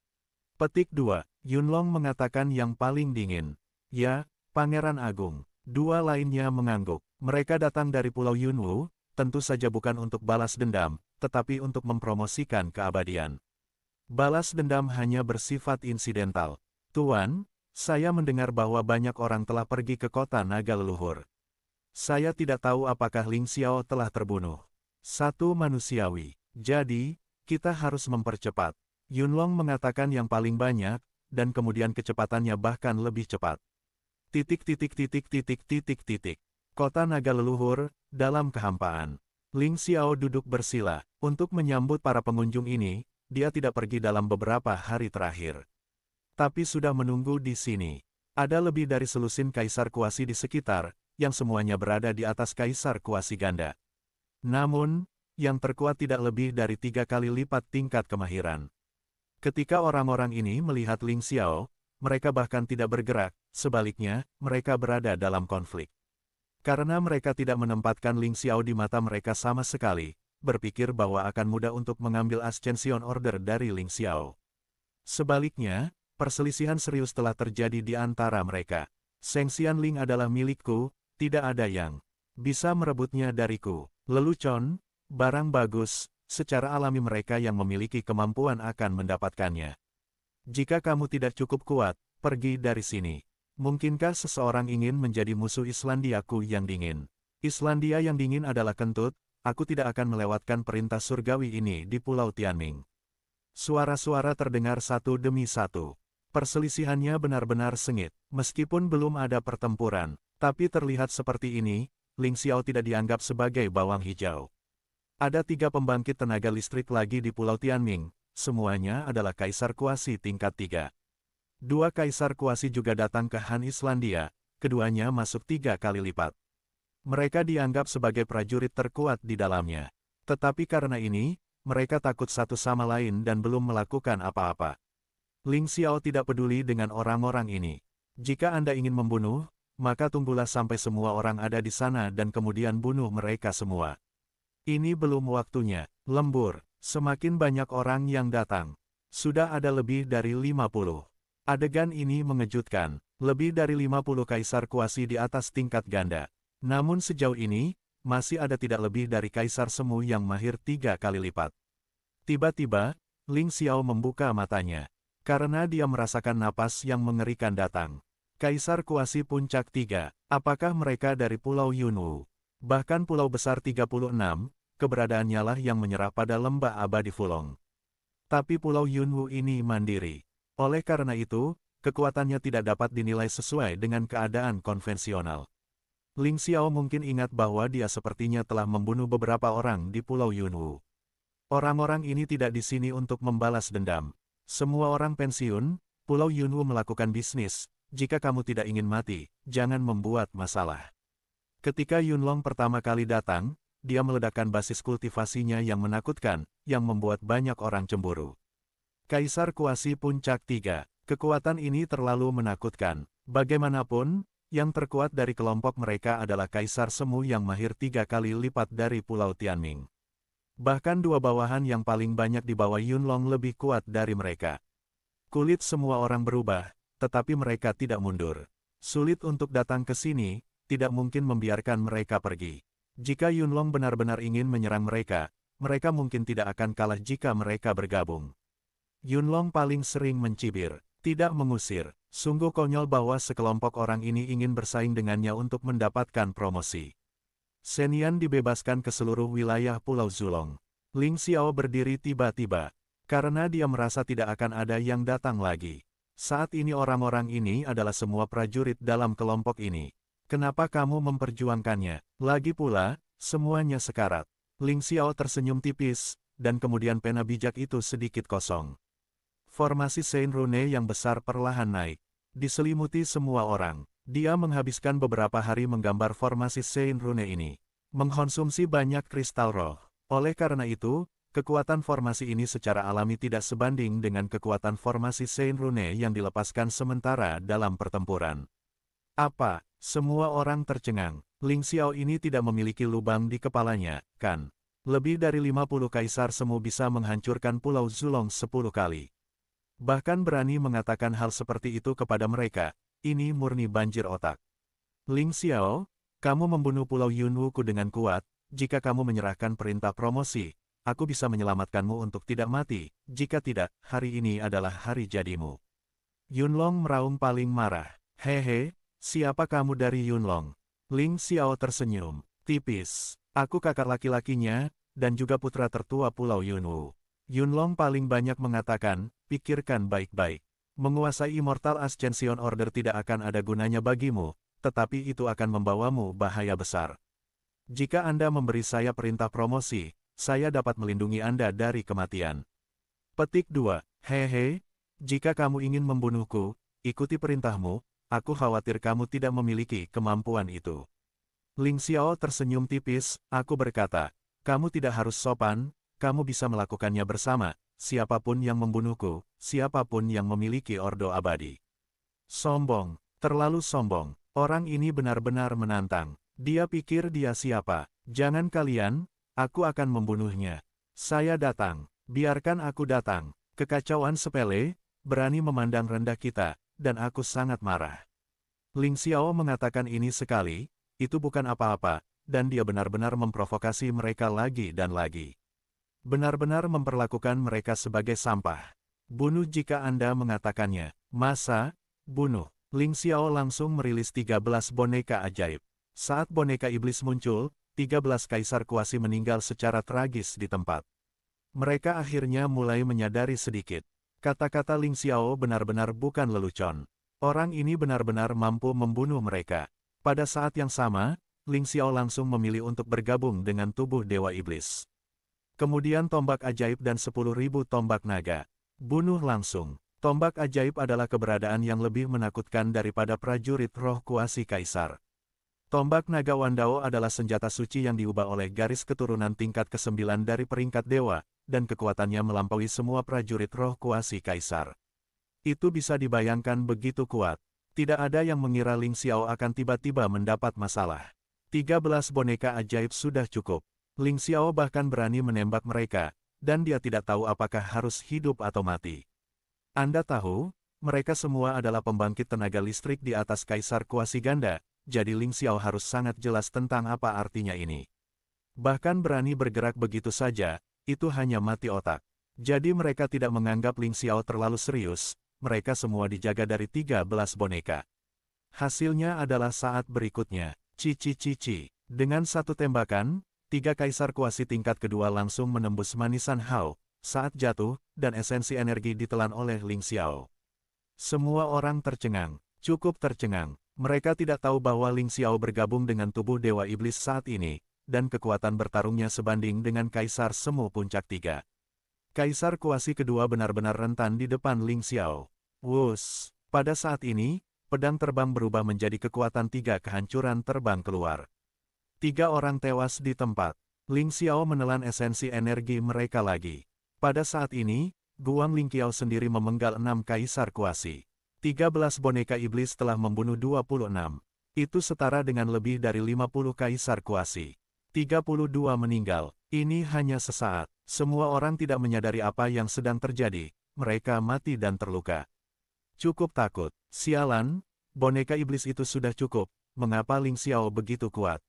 Speaker 1: Petik 2. Yunlong mengatakan yang paling dingin. Ya, Pangeran Agung. 2 lainnya mengangguk. Mereka datang dari Pulau Yunwu, tentu saja bukan untuk balas dendam, tetapi untuk mempromosikan keabadian. Balas dendam hanya bersifat insidental. Tuan, saya mendengar bahwa banyak orang telah pergi ke kota naga leluhur. Saya tidak tahu apakah Ling Xiao telah terbunuh. Satu manusiawi. Jadi, kita harus mempercepat. Yunlong mengatakan yang paling banyak, dan kemudian kecepatannya bahkan lebih cepat. Kota naga leluhur, dalam kehampaan. Ling Xiao duduk bersila. Untuk menyambut para pengunjung ini, dia tidak pergi dalam beberapa hari terakhir. Tapi sudah menunggu di sini. Ada lebih dari selusin kaisar kuasi di sekitar, yang semuanya berada di atas kaisar kuasi ganda. Namun, yang terkuat tidak lebih dari 3 kali lipat tingkat kemahiran. Ketika orang-orang ini melihat Ling Xiao, mereka bahkan tidak bergerak, sebaliknya, mereka berada dalam konflik. Karena mereka tidak menempatkan Ling Xiao di mata mereka sama sekali, berpikir bahwa akan mudah untuk mengambil Ascension Order dari Ling Xiao. Sebaliknya, perselisihan serius telah terjadi di antara mereka. Seng Xianling adalah milikku, tidak ada yang bisa merebutnya dariku. Lelucon, barang bagus, secara alami mereka yang memiliki kemampuan akan mendapatkannya. Jika kamu tidak cukup kuat, pergi dari sini. Mungkinkah seseorang ingin menjadi musuh Islandiaku yang dingin? Islandia yang dingin adalah kentut, aku tidak akan melewatkan perintah surgawi ini di Pulau Tianming. Suara-suara terdengar satu demi satu. Perselisihannya benar-benar sengit, meskipun belum ada pertempuran, tapi terlihat seperti ini, Ling Xiao tidak dianggap sebagai bawang hijau. Ada 3 pembangkit tenaga listrik lagi di Pulau Tianming, semuanya adalah kaisar kuasi tingkat 3. 2 kaisar kuasi juga datang ke Han Islandia, keduanya masuk 3 kali lipat. Mereka dianggap sebagai prajurit terkuat di dalamnya. Tetapi karena ini, mereka takut satu sama lain dan belum melakukan apa-apa. Ling Xiao tidak peduli dengan orang-orang ini. Jika Anda ingin membunuh, maka tunggulah sampai semua orang ada di sana dan kemudian bunuh mereka semua. Ini belum waktunya, lembur. Semakin banyak orang yang datang. Sudah ada lebih dari 50. Adegan ini mengejutkan. Lebih dari 50 kaisar kuasi di atas tingkat ganda. Namun sejauh ini, masih ada tidak lebih dari kaisar semu yang mahir 3 kali lipat. Tiba-tiba, Ling Xiao membuka matanya. Karena dia merasakan napas yang mengerikan datang. Kaisar kuasi puncak 3, apakah mereka dari Pulau Yunwu? Bahkan Pulau Besar 36, keberadaannya lah yang menyerah pada lembah abadi Fulong. Tapi Pulau Yunwu ini mandiri. Oleh karena itu, kekuatannya tidak dapat dinilai sesuai dengan keadaan konvensional. Ling Xiao mungkin ingat bahwa dia sepertinya telah membunuh beberapa orang di Pulau Yunwu. Orang-orang ini tidak di sini untuk membalas dendam. Semua orang pensiun, Pulau Yunwu melakukan bisnis. Jika kamu tidak ingin mati, jangan membuat masalah. Ketika Yunlong pertama kali datang, dia meledakkan basis kultivasinya yang menakutkan, yang membuat banyak orang cemburu. Kaisar kuasi puncak 3. Kekuatan ini terlalu menakutkan. Bagaimanapun, yang terkuat dari kelompok mereka adalah Kaisar Semu yang mahir 3 kali lipat dari Pulau Tianming. Bahkan 2 bawahan yang paling banyak di bawah Yunlong lebih kuat dari mereka. Kulit semua orang berubah, tetapi mereka tidak mundur. Sulit untuk datang ke sini, tidak mungkin membiarkan mereka pergi. Jika Yunlong benar-benar ingin menyerang mereka, mereka mungkin tidak akan kalah jika mereka bergabung. Yunlong paling sering mencibir. Tidak mengusir. Sungguh konyol bahwa sekelompok orang ini ingin bersaing dengannya untuk mendapatkan promosi. Senian dibebaskan ke seluruh wilayah Pulau Zulong. Ling Xiao berdiri tiba-tiba. Karena dia merasa tidak akan ada yang datang lagi. Saat ini orang-orang ini adalah semua prajurit dalam kelompok ini. Kenapa kamu memperjuangkannya? Lagi pula, semuanya sekarat. Ling Xiao tersenyum tipis, dan kemudian pena bijak itu sedikit kosong. Formasi Saint Rune yang besar perlahan naik. Diselimuti semua orang. Dia menghabiskan beberapa hari menggambar formasi Saint Rune ini. Mengkonsumsi banyak kristal roh. Oleh karena itu, kekuatan formasi ini secara alami tidak sebanding dengan kekuatan formasi Saint Rune yang dilepaskan sementara dalam pertempuran. Apa? Semua orang tercengang. Ling Xiao ini tidak memiliki lubang di kepalanya, kan? Lebih dari 50 kaisar semu bisa menghancurkan Pulau Zulong 10 kali. Bahkan berani mengatakan hal seperti itu kepada mereka, ini murni banjir otak. Ling Xiao, kamu membunuh Pulau Yunwu-ku dengan kuat, jika kamu menyerahkan perintah promosi, aku bisa menyelamatkanmu untuk tidak mati, jika tidak, hari ini adalah hari jadimu. Yunlong meraung paling marah. Hehe, siapa kamu dari Yunlong? Ling Xiao tersenyum, tipis. Aku kakak laki-lakinya, dan juga putra tertua Pulau Yunwu. Yunlong paling banyak mengatakan, pikirkan baik-baik. Menguasai Immortal Ascension Order tidak akan ada gunanya bagimu, tetapi itu akan membawamu bahaya besar. Jika Anda memberi saya perintah promosi, saya dapat melindungi Anda dari kematian. Petik 2. Hehe, jika kamu ingin membunuhku, ikuti perintahmu, aku khawatir kamu tidak memiliki kemampuan itu. Ling Xiao tersenyum tipis, aku berkata, kamu tidak harus sopan, kamu bisa melakukannya bersama, siapapun yang membunuhku, siapapun yang memiliki ordo abadi. Sombong, terlalu sombong, orang ini benar-benar menantang. Dia pikir dia siapa? Jangan kalian, aku akan membunuhnya. Saya datang, biarkan aku datang. Kekacauan sepele, berani memandang rendah kita, dan aku sangat marah. Ling Xiao mengatakan ini sekali, itu bukan apa-apa, dan dia benar-benar memprovokasi mereka lagi dan lagi. Benar-benar memperlakukan mereka sebagai sampah. Bunuh jika Anda mengatakannya. Masa? Bunuh. Ling Xiao langsung merilis 13 boneka ajaib. Saat boneka iblis muncul, 13 kaisar kuasi meninggal secara tragis di tempat. Mereka akhirnya mulai menyadari sedikit. Kata-kata Ling Xiao benar-benar bukan lelucon. Orang ini benar-benar mampu membunuh mereka. Pada saat yang sama, Ling Xiao langsung memilih untuk bergabung dengan tubuh Dewa Iblis. Kemudian tombak ajaib dan 10.000 tombak naga. Bunuh langsung. Tombak ajaib adalah keberadaan yang lebih menakutkan daripada prajurit roh kuasi kaisar. Tombak naga Wandao adalah senjata suci yang diubah oleh garis keturunan tingkat ke-9 dari peringkat dewa, dan kekuatannya melampaui semua prajurit roh kuasi kaisar. Itu bisa dibayangkan begitu kuat. Tidak ada yang mengira Ling Xiao akan tiba-tiba mendapat masalah. 13 boneka ajaib sudah cukup. Ling Xiao bahkan berani menembak mereka, dan dia tidak tahu apakah harus hidup atau mati. Anda tahu, mereka semua adalah pembangkit tenaga listrik di atas kaisar kuasi ganda, jadi Ling Xiao harus sangat jelas tentang apa artinya ini. Bahkan berani bergerak begitu saja, itu hanya mati otak. Jadi mereka tidak menganggap Ling Xiao terlalu serius, mereka semua dijaga dari 13 boneka. Hasilnya adalah saat berikutnya, cici. Dengan satu tembakan, 3 kaisar kuasi tingkat kedua langsung menembus manisan Hao, saat jatuh, dan esensi energi ditelan oleh Ling Xiao. Semua orang tercengang, cukup tercengang. Mereka tidak tahu bahwa Ling Xiao bergabung dengan tubuh Dewa Iblis saat ini, dan kekuatan bertarungnya sebanding dengan Kaisar Semu Puncak 3. Kaisar kuasi kedua benar-benar rentan di depan Ling Xiao. Wus! Pada saat ini, pedang terbang berubah menjadi kekuatan 3 kehancuran terbang keluar. 3 orang tewas di tempat. Ling Xiao menelan esensi energi mereka lagi. Pada saat ini, Guang Lingqiao sendiri memenggal 6 kaisar kuasi. 13 boneka iblis telah membunuh 26. Itu setara dengan lebih dari 50 kaisar kuasi. 32 meninggal. Ini hanya sesaat. Semua orang tidak menyadari apa yang sedang terjadi. Mereka mati dan terluka. Cukup takut. Sialan, boneka iblis itu sudah cukup. Mengapa Ling Xiao begitu kuat?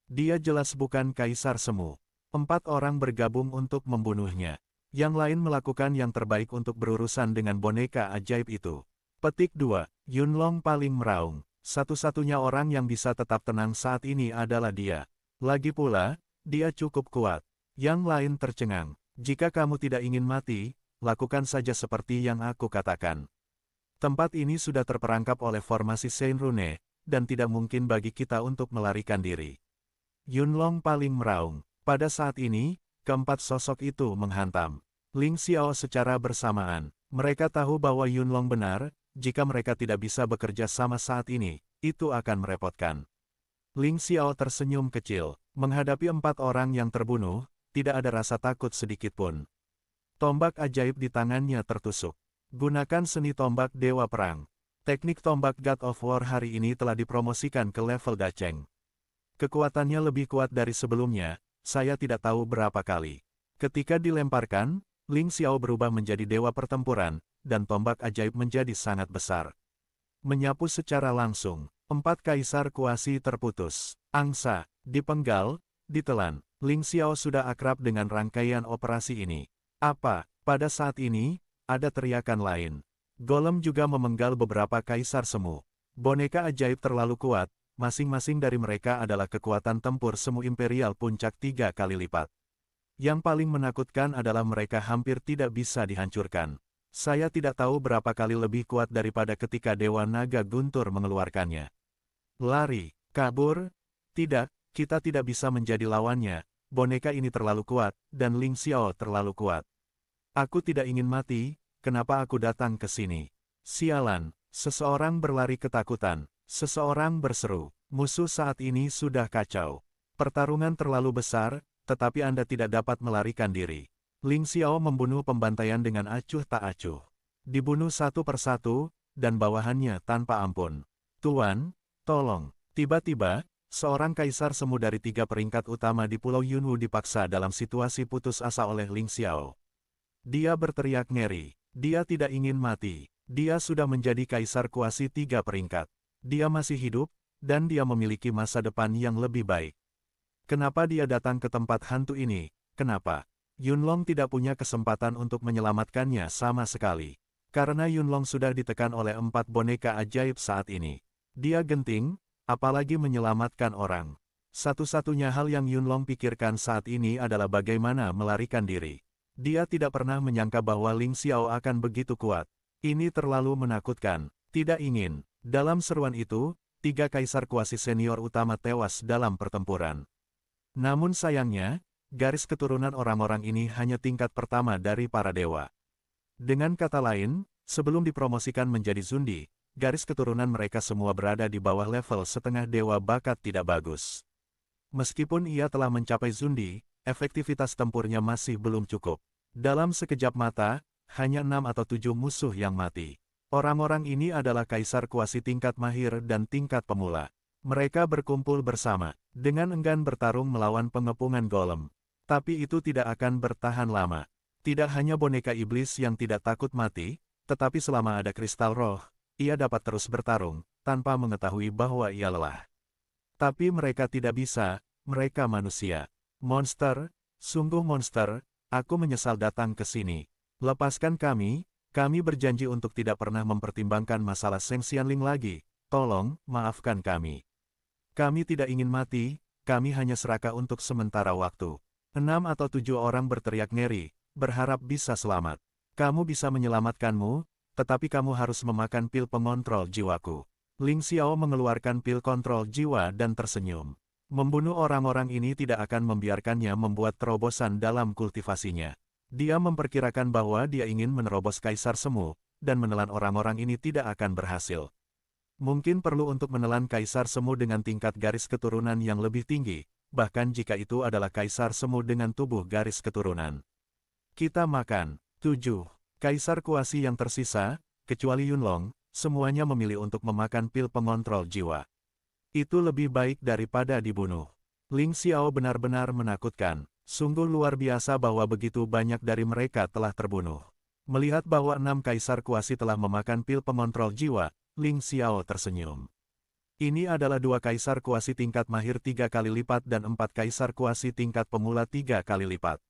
Speaker 1: Dia jelas bukan kaisar semu. 4 orang bergabung untuk membunuhnya. Yang lain melakukan yang terbaik untuk berurusan dengan boneka ajaib itu. Petik 2. Yunlong paling meraung. Satu-satunya orang yang bisa tetap tenang saat ini adalah dia. Lagi pula, dia cukup kuat. Yang lain tercengang. Jika kamu tidak ingin mati, lakukan saja seperti yang aku katakan. Tempat ini sudah terperangkap oleh formasi Saint Rune, dan tidak mungkin bagi kita untuk melarikan diri. Yunlong paling meraung. Pada saat ini, keempat sosok itu menghantam Ling Xiao secara bersamaan. Mereka tahu bahwa Yunlong benar, jika mereka tidak bisa bekerja sama saat ini, itu akan merepotkan. Ling Xiao tersenyum kecil. Menghadapi 4 orang yang terbunuh, tidak ada rasa takut sedikitpun. Tombak ajaib di tangannya tertusuk. Gunakan seni tombak Dewa Perang. Teknik tombak God of War hari ini telah dipromosikan ke level Dacheng. Kekuatannya lebih kuat dari sebelumnya, saya tidak tahu berapa kali. Ketika dilemparkan, Ling Xiao berubah menjadi dewa pertempuran, dan tombak ajaib menjadi sangat besar. Menyapu secara langsung, 4 kaisar kuasi terputus. Angsa, dipenggal, ditelan. Ling Xiao sudah akrab dengan rangkaian operasi ini. Apa? Pada saat ini, ada teriakan lain. Golem juga memenggal beberapa kaisar semu. Boneka ajaib terlalu kuat, masing-masing dari mereka adalah kekuatan tempur semu imperial puncak 3 kali lipat. Yang paling menakutkan adalah mereka hampir tidak bisa dihancurkan. Saya tidak tahu berapa kali lebih kuat daripada ketika Dewa Naga Guntur mengeluarkannya. Lari, kabur? Tidak, kita tidak bisa menjadi lawannya. Boneka ini terlalu kuat, dan Ling Xiao terlalu kuat. Aku tidak ingin mati, kenapa aku datang ke sini? Sialan, seseorang berlari ketakutan. Seseorang berseru, musuh saat ini sudah kacau. Pertarungan terlalu besar, tetapi Anda tidak dapat melarikan diri. Ling Xiao membunuh pembantaian dengan acuh tak acuh. Dibunuh satu persatu, dan bawahannya tanpa ampun. Tuan, tolong. Tiba-tiba, seorang kaisar semu dari 3 peringkat utama di Pulau Yunwu dipaksa dalam situasi putus asa oleh Ling Xiao. Dia berteriak ngeri. Dia tidak ingin mati. Dia sudah menjadi kaisar kuasi 3 peringkat. Dia masih hidup, dan dia memiliki masa depan yang lebih baik. Kenapa dia datang ke tempat hantu ini? Kenapa? Yunlong tidak punya kesempatan untuk menyelamatkannya sama sekali. Karena Yunlong sudah ditekan oleh 4 boneka ajaib saat ini. Dia genting, apalagi menyelamatkan orang. Satu-satunya hal yang Yunlong pikirkan saat ini adalah bagaimana melarikan diri. Dia tidak pernah menyangka bahwa Ling Xiao akan begitu kuat. Ini terlalu menakutkan. Tidak ingin. Dalam seruan itu, 3 kaisar kuasi senior utama tewas dalam pertempuran. Namun sayangnya, garis keturunan orang-orang ini hanya tingkat pertama dari para dewa. Dengan kata lain, sebelum dipromosikan menjadi Zundi, garis keturunan mereka semua berada di bawah level setengah dewa bakat tidak bagus. Meskipun ia telah mencapai Zundi, efektivitas tempurnya masih belum cukup. Dalam sekejap mata, hanya 6 atau 7 musuh yang mati. Orang-orang ini adalah kaisar kuasi tingkat mahir dan tingkat pemula. Mereka berkumpul bersama, dengan enggan bertarung melawan pengepungan golem. Tapi itu tidak akan bertahan lama. Tidak hanya boneka iblis yang tidak takut mati, tetapi selama ada kristal roh, ia dapat terus bertarung, tanpa mengetahui bahwa ia lelah. Tapi mereka tidak bisa, mereka manusia. Monster, sungguh monster, aku menyesal datang ke sini. Lepaskan kami berjanji untuk tidak pernah mempertimbangkan masalah Seng Xianling lagi. Tolong, maafkan kami. Kami tidak ingin mati, kami hanya serakah untuk sementara waktu. 6 atau 7 orang berteriak ngeri, berharap bisa selamat. Kamu bisa menyelamatkanmu, tetapi kamu harus memakan pil pengontrol jiwaku. Ling Xiao mengeluarkan pil kontrol jiwa dan tersenyum. Membunuh orang-orang ini tidak akan membiarkannya membuat terobosan dalam kultivasinya. Dia memperkirakan bahwa dia ingin menerobos Kaisar Semu, dan menelan orang-orang ini tidak akan berhasil. Mungkin perlu untuk menelan Kaisar Semu dengan tingkat garis keturunan yang lebih tinggi, bahkan jika itu adalah Kaisar Semu dengan tubuh garis keturunan. Kita makan. 7. Kaisar kuasi yang tersisa, kecuali Yunlong, semuanya memilih untuk memakan pil pengontrol jiwa. Itu lebih baik daripada dibunuh. Ling Xiao benar-benar menakutkan. Sungguh luar biasa bahwa begitu banyak dari mereka telah terbunuh. Melihat bahwa 6 kaisar kuasi telah memakan pil pengontrol jiwa, Ling Xiao tersenyum. Ini adalah 2 kaisar kuasi tingkat mahir 3 kali lipat dan 4 kaisar kuasi tingkat pemula 3 kali lipat.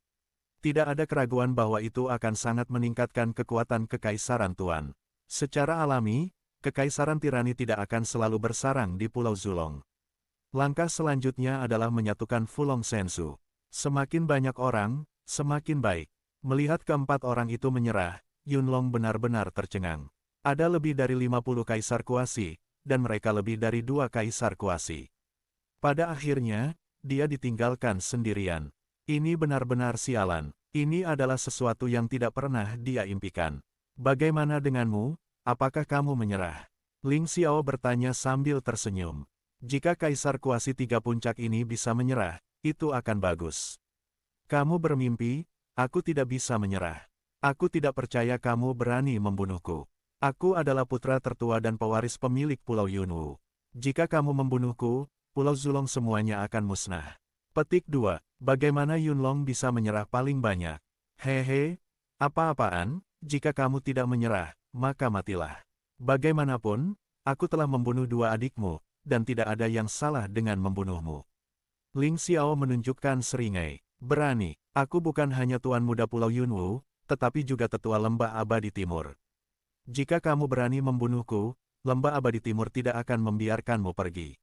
Speaker 1: Tidak ada keraguan bahwa itu akan sangat meningkatkan kekuatan kekaisaran Tuan. Secara alami, kekaisaran tirani tidak akan selalu bersarang di Pulau Zulong. Langkah selanjutnya adalah menyatukan Fulong Sensu. Semakin banyak orang, semakin baik. Melihat keempat orang itu menyerah, Yunlong benar-benar tercengang. Ada lebih dari 50 kaisar kuasi, dan mereka lebih dari 2 kaisar kuasi. Pada akhirnya, dia ditinggalkan sendirian. Ini benar-benar sialan. Ini adalah sesuatu yang tidak pernah dia impikan. Bagaimana denganmu? Apakah kamu menyerah? Ling Xiao bertanya sambil tersenyum. Jika Kaisar Kuasi 3 puncak ini bisa menyerah, itu akan bagus. Kamu bermimpi, aku tidak bisa menyerah. Aku tidak percaya kamu berani membunuhku. Aku adalah putra tertua dan pewaris pemilik Pulau Yunwu. Jika kamu membunuhku, Pulau Zulong semuanya akan musnah. Petik 2. Bagaimana Yunlong bisa menyerah paling banyak? Hehe, apa-apaan, jika kamu tidak menyerah, maka matilah. Bagaimanapun, aku telah membunuh 2 adikmu, dan tidak ada yang salah dengan membunuhmu. Ling Xiao menunjukkan seringai. Berani, aku bukan hanya Tuan Muda Pulau Yunwu, tetapi juga Tetua Lembah Abadi Timur. Jika kamu berani membunuhku, Lembah Abadi Timur tidak akan membiarkanmu pergi.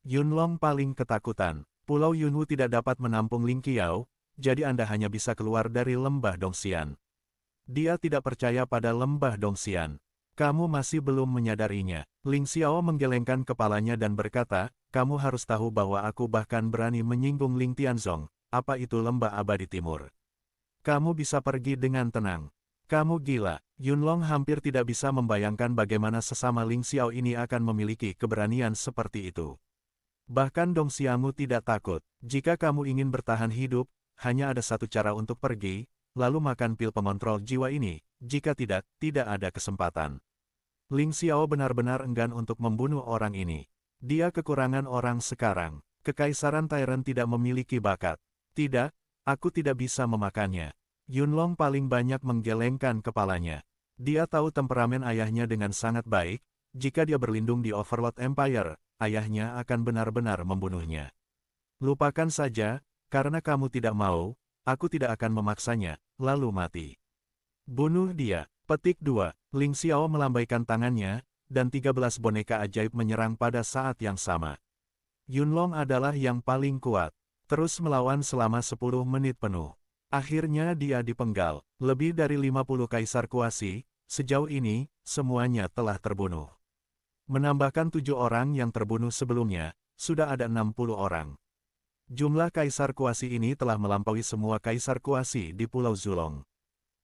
Speaker 1: Yunlong paling ketakutan. Pulau Yunwu tidak dapat menampung Ling Qiao, jadi Anda hanya bisa keluar dari Lembah Dongxian. Dia tidak percaya pada Lembah Dongxian. Kamu masih belum menyadarinya. Ling Xiao menggelengkan kepalanya dan berkata, kamu harus tahu bahwa aku bahkan berani menyinggung Ling Tianzong. Apa itu Lembah Abadi Timur? Kamu bisa pergi dengan tenang. Kamu gila. Yunlong hampir tidak bisa membayangkan bagaimana sesama Ling Xiao ini akan memiliki keberanian seperti itu. Bahkan Dongxiamu tidak takut. Jika kamu ingin bertahan hidup, hanya ada satu cara untuk pergi, lalu makan pil pengontrol jiwa ini. Jika tidak, tidak ada kesempatan. Ling Xiao benar-benar enggan untuk membunuh orang ini. Dia kekurangan orang sekarang. Kekaisaran Tyrant tidak memiliki bakat. Tidak, aku tidak bisa memakannya. Yunlong paling banyak menggelengkan kepalanya. Dia tahu temperamen ayahnya dengan sangat baik. Jika dia berlindung di Overlord Empire, ayahnya akan benar-benar membunuhnya. Lupakan saja, karena kamu tidak mau, aku tidak akan memaksanya, lalu mati. Bunuh dia. Petik 2. Ling Xiao melambaikan tangannya, dan 13 boneka ajaib menyerang pada saat yang sama. Yunlong adalah yang paling kuat. Terus melawan selama 10 menit penuh. Akhirnya dia dipenggal. Lebih dari 50 kaisar kuasi, sejauh ini, semuanya telah terbunuh. Menambahkan 7 orang yang terbunuh sebelumnya, sudah ada 60 orang. Jumlah kaisar kuasi ini telah melampaui semua kaisar kuasi di Pulau Zulong.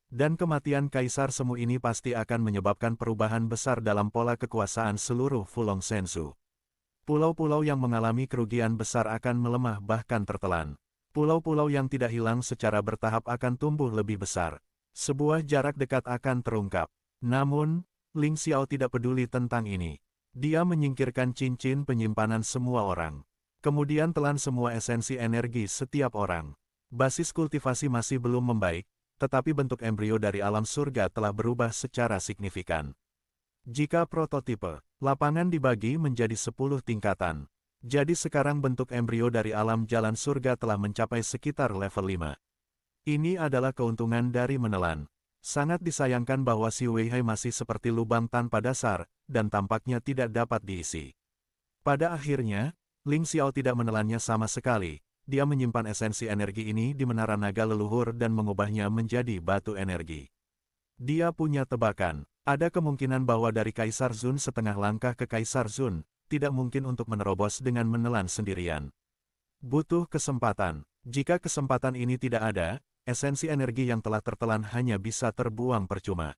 Speaker 1: Dan kematian Kaisar Semu ini pasti akan menyebabkan perubahan besar dalam pola kekuasaan seluruh Fulong Sensu. Pulau-pulau yang mengalami kerugian besar akan melemah bahkan tertelan. Pulau-pulau yang tidak hilang secara bertahap akan tumbuh lebih besar. Sebuah jarak dekat akan terungkap. Namun, Ling Xiao tidak peduli tentang ini. Dia menyingkirkan cincin penyimpanan semua orang. Kemudian telan semua esensi energi setiap orang. Basis kultivasi masih belum membaik, tetapi bentuk embrio dari alam surga telah berubah secara signifikan. Jika prototipe, lapangan dibagi menjadi 10 tingkatan. Jadi sekarang bentuk embrio dari alam jalan surga telah mencapai sekitar level 5. Ini adalah keuntungan dari menelan. Sangat disayangkan bahwa si Weihai masih seperti lubang tanpa dasar, dan tampaknya tidak dapat diisi. Pada akhirnya, Ling Xiao tidak menelannya sama sekali. Dia menyimpan esensi energi ini di menara naga leluhur dan mengubahnya menjadi batu energi. Dia punya tebakan. Ada kemungkinan bahwa dari Kaisar Zun setengah langkah ke Kaisar Zun, tidak mungkin untuk menerobos dengan menelan sendirian. Butuh kesempatan. Jika kesempatan ini tidak ada, esensi energi yang telah tertelan hanya bisa terbuang percuma.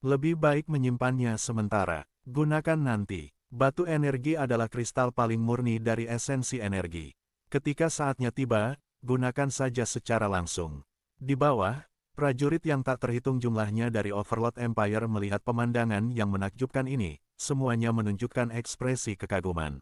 Speaker 1: Lebih baik menyimpannya sementara. Gunakan nanti. Batu energi adalah kristal paling murni dari esensi energi. Ketika saatnya tiba, gunakan saja secara langsung. Di bawah, prajurit yang tak terhitung jumlahnya dari Overlord Empire melihat pemandangan yang menakjubkan ini, semuanya menunjukkan ekspresi kekaguman.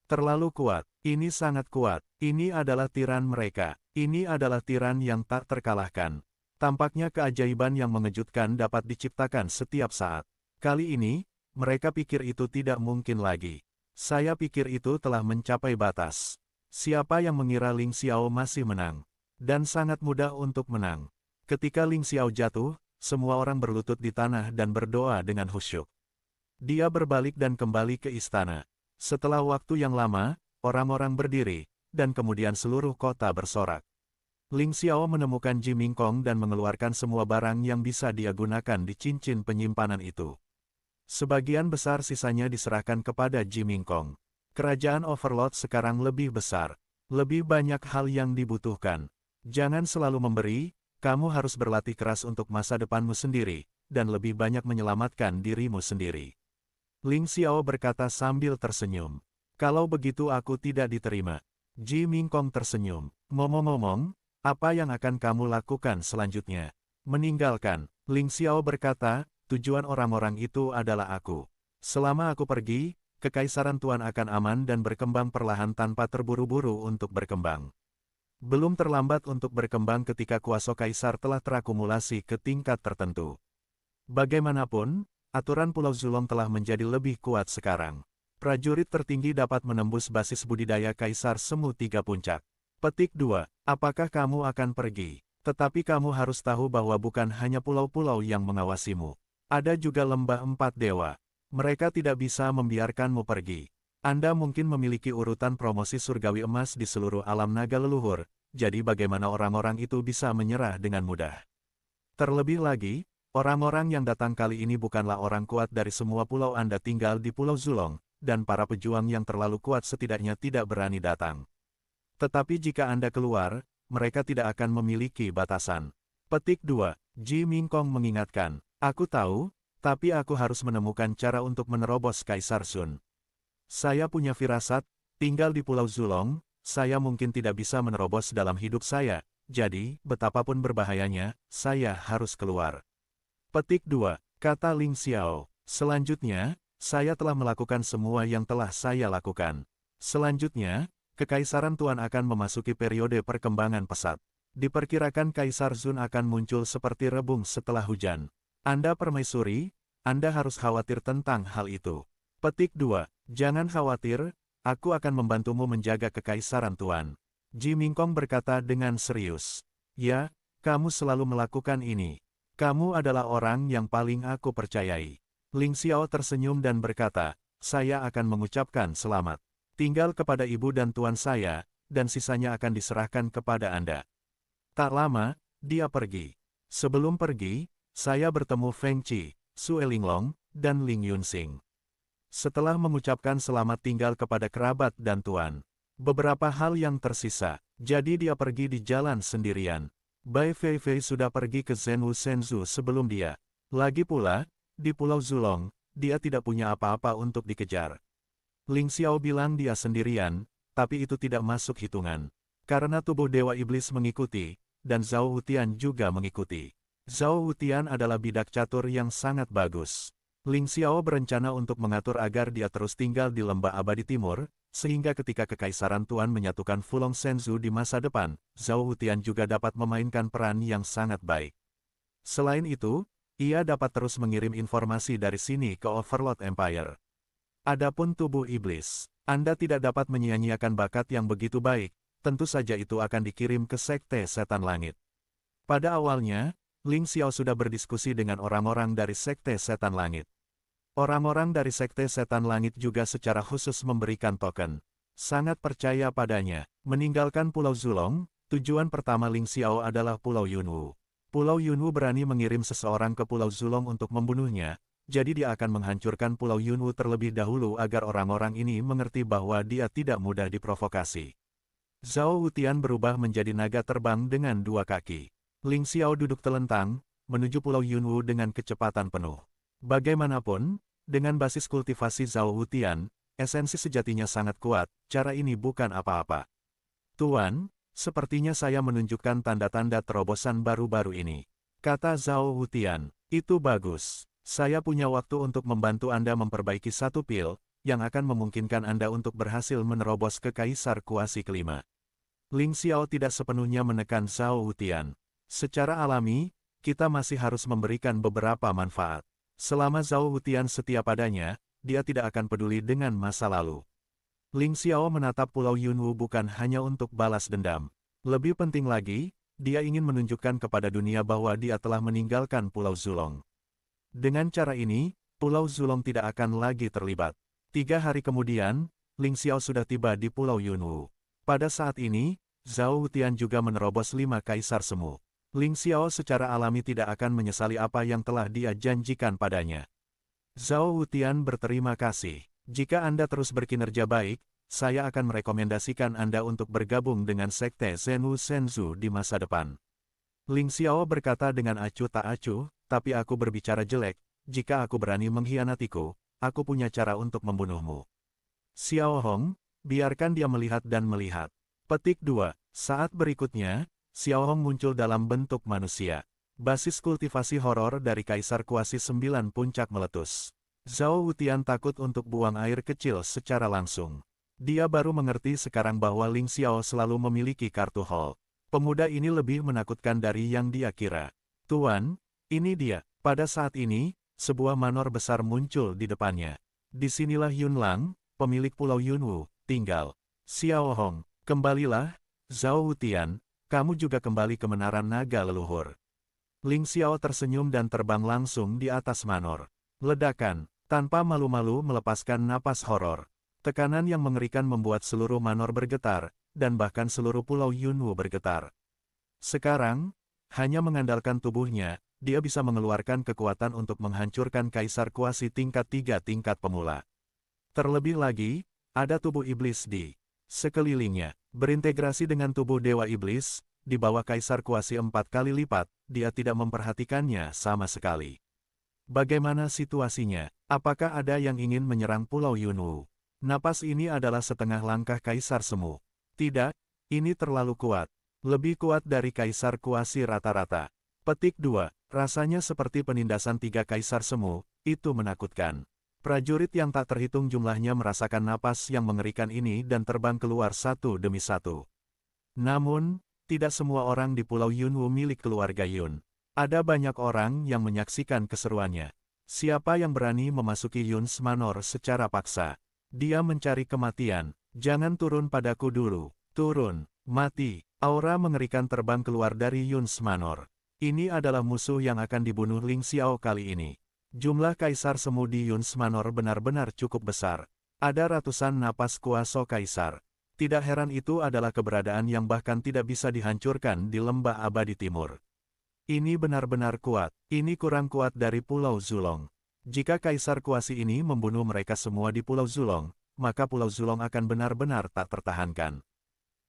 Speaker 1: Terlalu kuat, ini sangat kuat, ini adalah tiran mereka, ini adalah tiran yang tak terkalahkan. Tampaknya keajaiban yang mengejutkan dapat diciptakan setiap saat. Kali ini, mereka pikir itu tidak mungkin lagi. Saya pikir itu telah mencapai batas. Siapa yang mengira Ling Xiao masih menang? Dan sangat mudah untuk menang. Ketika Ling Xiao jatuh, semua orang berlutut di tanah dan berdoa dengan khusyuk. Dia berbalik dan kembali ke istana. Setelah waktu yang lama, orang-orang berdiri, dan kemudian seluruh kota bersorak. Ling Xiao menemukan Ji Mingkong dan mengeluarkan semua barang yang bisa dia gunakan di cincin penyimpanan itu. Sebagian besar sisanya diserahkan kepada Ji Mingkong. Kerajaan Overlord sekarang lebih besar. Lebih banyak hal yang dibutuhkan. Jangan selalu memberi, kamu harus berlatih keras untuk masa depanmu sendiri, dan lebih banyak menyelamatkan dirimu sendiri. Ling Xiao berkata sambil tersenyum. Kalau begitu aku tidak diterima. Ji Mingkong tersenyum. Ngomong-ngomong, apa yang akan kamu lakukan selanjutnya? Meninggalkan. Ling Xiao berkata, tujuan orang-orang itu adalah aku. Selama aku pergi, Kekaisaran Tuan akan aman dan berkembang perlahan tanpa terburu-buru untuk berkembang. Belum terlambat untuk berkembang ketika kuasa kaisar telah terakumulasi ke tingkat tertentu. Bagaimanapun, aturan Pulau Zulong telah menjadi lebih kuat sekarang. Prajurit tertinggi dapat menembus basis budidaya Kaisar Semu Tiga Puncak. Petik 2. Apakah kamu akan pergi? Tetapi kamu harus tahu bahwa bukan hanya pulau-pulau yang mengawasimu. Ada juga lembah empat dewa. Mereka tidak bisa membiarkanmu pergi. Anda mungkin memiliki urutan promosi surgawi emas di seluruh alam naga leluhur, jadi bagaimana orang-orang itu bisa menyerah dengan mudah? Terlebih lagi, orang-orang yang datang kali ini bukanlah orang kuat dari semua pulau Anda tinggal di Pulau Zulong, dan para pejuang yang terlalu kuat setidaknya tidak berani datang. Tetapi jika Anda keluar, mereka tidak akan memiliki batasan. Petik 2. Ji Mingkong mengingatkan, aku tahu, tapi aku harus menemukan cara untuk menerobos Kaisar Sun. Saya punya firasat, tinggal di Pulau Zulong, saya mungkin tidak bisa menerobos dalam hidup saya, jadi, betapapun berbahayanya, saya harus keluar. Petik 2, kata Ling Xiao. Selanjutnya, saya telah melakukan semua yang telah saya lakukan. Selanjutnya, Kekaisaran Tuan akan memasuki periode perkembangan pesat. Diperkirakan Kaisar Zun akan muncul seperti rebung setelah hujan. Anda permaisuri, Anda harus khawatir tentang hal itu. Petik 2, jangan khawatir, aku akan membantumu menjaga Kekaisaran Tuan. Ji Mingkong berkata dengan serius. Ya, kamu selalu melakukan ini. Kamu adalah orang yang paling aku percayai. Ling Xiao tersenyum dan berkata, saya akan mengucapkan selamat. Tinggal kepada ibu dan tuan saya, dan sisanya akan diserahkan kepada Anda. Tak lama, dia pergi. Sebelum pergi, saya bertemu Feng Qi, Su Linglong, dan Ling Yunsing. Setelah mengucapkan selamat tinggal kepada kerabat dan tuan, beberapa hal yang tersisa, jadi dia pergi di jalan sendirian. Bai Feifei sudah pergi ke Zhenwu Shenzhou sebelum dia. Lagi pula, di Pulau Zulong, dia tidak punya apa-apa untuk dikejar. Ling Xiao bilang dia sendirian, tapi itu tidak masuk hitungan. Karena tubuh Dewa Iblis mengikuti, dan Zhao Wutian juga mengikuti. Zhao Wutian adalah bidak catur yang sangat bagus. Ling Xiao berencana untuk mengatur agar dia terus tinggal di Lembah Abadi Timur, sehingga ketika Kekaisaran Tuan menyatukan Fulong Shenzhou di masa depan, Zhao Wutian juga dapat memainkan peran yang sangat baik. Selain itu, ia dapat terus mengirim informasi dari sini ke Overlord Empire. Adapun tubuh iblis, Anda tidak dapat menyia-nyiakan bakat yang begitu baik, tentu saja itu akan dikirim ke Sekte Setan Langit. Pada awalnya, Ling Xiao sudah berdiskusi dengan orang-orang dari Sekte Setan Langit. Orang-orang dari Sekte Setan Langit juga secara khusus memberikan token. Sangat percaya padanya. Meninggalkan Pulau Zulong, tujuan pertama Ling Xiao adalah Pulau Yunwu. Pulau Yunwu berani mengirim seseorang ke Pulau Zulong untuk membunuhnya, jadi dia akan menghancurkan Pulau Yunwu terlebih dahulu agar orang-orang ini mengerti bahwa dia tidak mudah diprovokasi. Zhao Wutian berubah menjadi naga terbang dengan 2 kaki. Ling Xiao duduk telentang, menuju Pulau Yunwu dengan kecepatan penuh. Bagaimanapun, dengan basis kultivasi Zhao Wutian, esensi sejatinya sangat kuat, cara ini bukan apa-apa. Tuan, sepertinya saya menunjukkan tanda-tanda terobosan baru-baru ini. Kata Zhao Wutian, itu bagus. Saya punya waktu untuk membantu Anda memperbaiki satu pil, yang akan memungkinkan Anda untuk berhasil menerobos ke Kaisar Kuasi kelima. Ling Xiao tidak sepenuhnya menekan Zhao Wutian. Secara alami, kita masih harus memberikan beberapa manfaat. Selama Zhao Wutian setia padanya, dia tidak akan peduli dengan masa lalu. Ling Xiao menatap Pulau Yunwu bukan hanya untuk balas dendam. Lebih penting lagi, dia ingin menunjukkan kepada dunia bahwa dia telah meninggalkan Pulau Zulong. Dengan cara ini, Pulau Zulong tidak akan lagi terlibat. 3 hari kemudian, Ling Xiao sudah tiba di Pulau Yunwu. Pada saat ini, Zhao Wutian juga menerobos 5 kaisar semu. Ling Xiao secara alami tidak akan menyesali apa yang telah dia janjikan padanya. Zhao Wutian berterima kasih. Jika Anda terus berkinerja baik, saya akan merekomendasikan Anda untuk bergabung dengan Sekte Zhenwu Shenzhou di masa depan. Ling Xiao berkata dengan acuh tak acuh, tapi aku berbicara jelek, jika aku berani mengkhianatiku, aku punya cara untuk membunuhmu. Xiao Hong, biarkan dia melihat dan melihat. Petik 2. Saat berikutnya, Xiao Hong muncul dalam bentuk manusia. Basis kultivasi horor dari Kaisar Kuasi 9 puncak meletus. Zhao Wutian takut untuk buang air kecil secara langsung. Dia baru mengerti sekarang bahwa Ling Xiao selalu memiliki kartu hall. Pemuda ini lebih menakutkan dari yang dia kira. Tuan, ini dia. Pada saat ini, sebuah manor besar muncul di depannya. Disinilah Yun Lang, pemilik Pulau Yunwu, tinggal. Xiao Hong, kembalilah. Zhao Wutian, kamu juga kembali ke menara naga leluhur. Ling Xiao tersenyum dan terbang langsung di atas manor. Ledakan, tanpa malu-malu melepaskan napas horor. Tekanan yang mengerikan membuat seluruh manor bergetar, dan bahkan seluruh Pulau Yunwu bergetar. Sekarang, hanya mengandalkan tubuhnya, dia bisa mengeluarkan kekuatan untuk menghancurkan Kaisar Kuasi tingkat 3 tingkat pemula. Terlebih lagi, ada tubuh iblis di sekelilingnya. Berintegrasi dengan tubuh Dewa Iblis, di bawah Kaisar Kuasi 4 kali lipat, dia tidak memperhatikannya sama sekali. Bagaimana situasinya? Apakah ada yang ingin menyerang Pulau Yunwu? Napas ini adalah setengah langkah Kaisar Semu. Tidak, ini terlalu kuat. Lebih kuat dari Kaisar Kuasi rata-rata. Petik 2. Rasanya seperti penindasan 3 Kaisar Semu, itu menakutkan. Prajurit yang tak terhitung jumlahnya merasakan napas yang mengerikan ini dan terbang keluar satu demi satu. Namun, tidak semua orang di Pulau Yunwu milik keluarga Yun. Ada banyak orang yang menyaksikan keseruannya. Siapa yang berani memasuki Yun's Manor secara paksa? Dia mencari kematian. Jangan turun padaku dulu. Turun, mati. Aura mengerikan terbang keluar dari Yun's Manor. Ini adalah musuh yang akan dibunuh Ling Xiao kali ini. Jumlah Kaisar Semu di Yun's Manor benar-benar cukup besar. Ada ratusan napas kuasa Kaisar. Tidak heran itu adalah keberadaan yang bahkan tidak bisa dihancurkan di Lembah Abadi Timur. Ini benar-benar kuat. Ini kurang kuat dari Pulau Zulong. Jika Kaisar Kuasi ini membunuh mereka semua di Pulau Zulong, maka Pulau Zulong akan benar-benar tak tertahankan.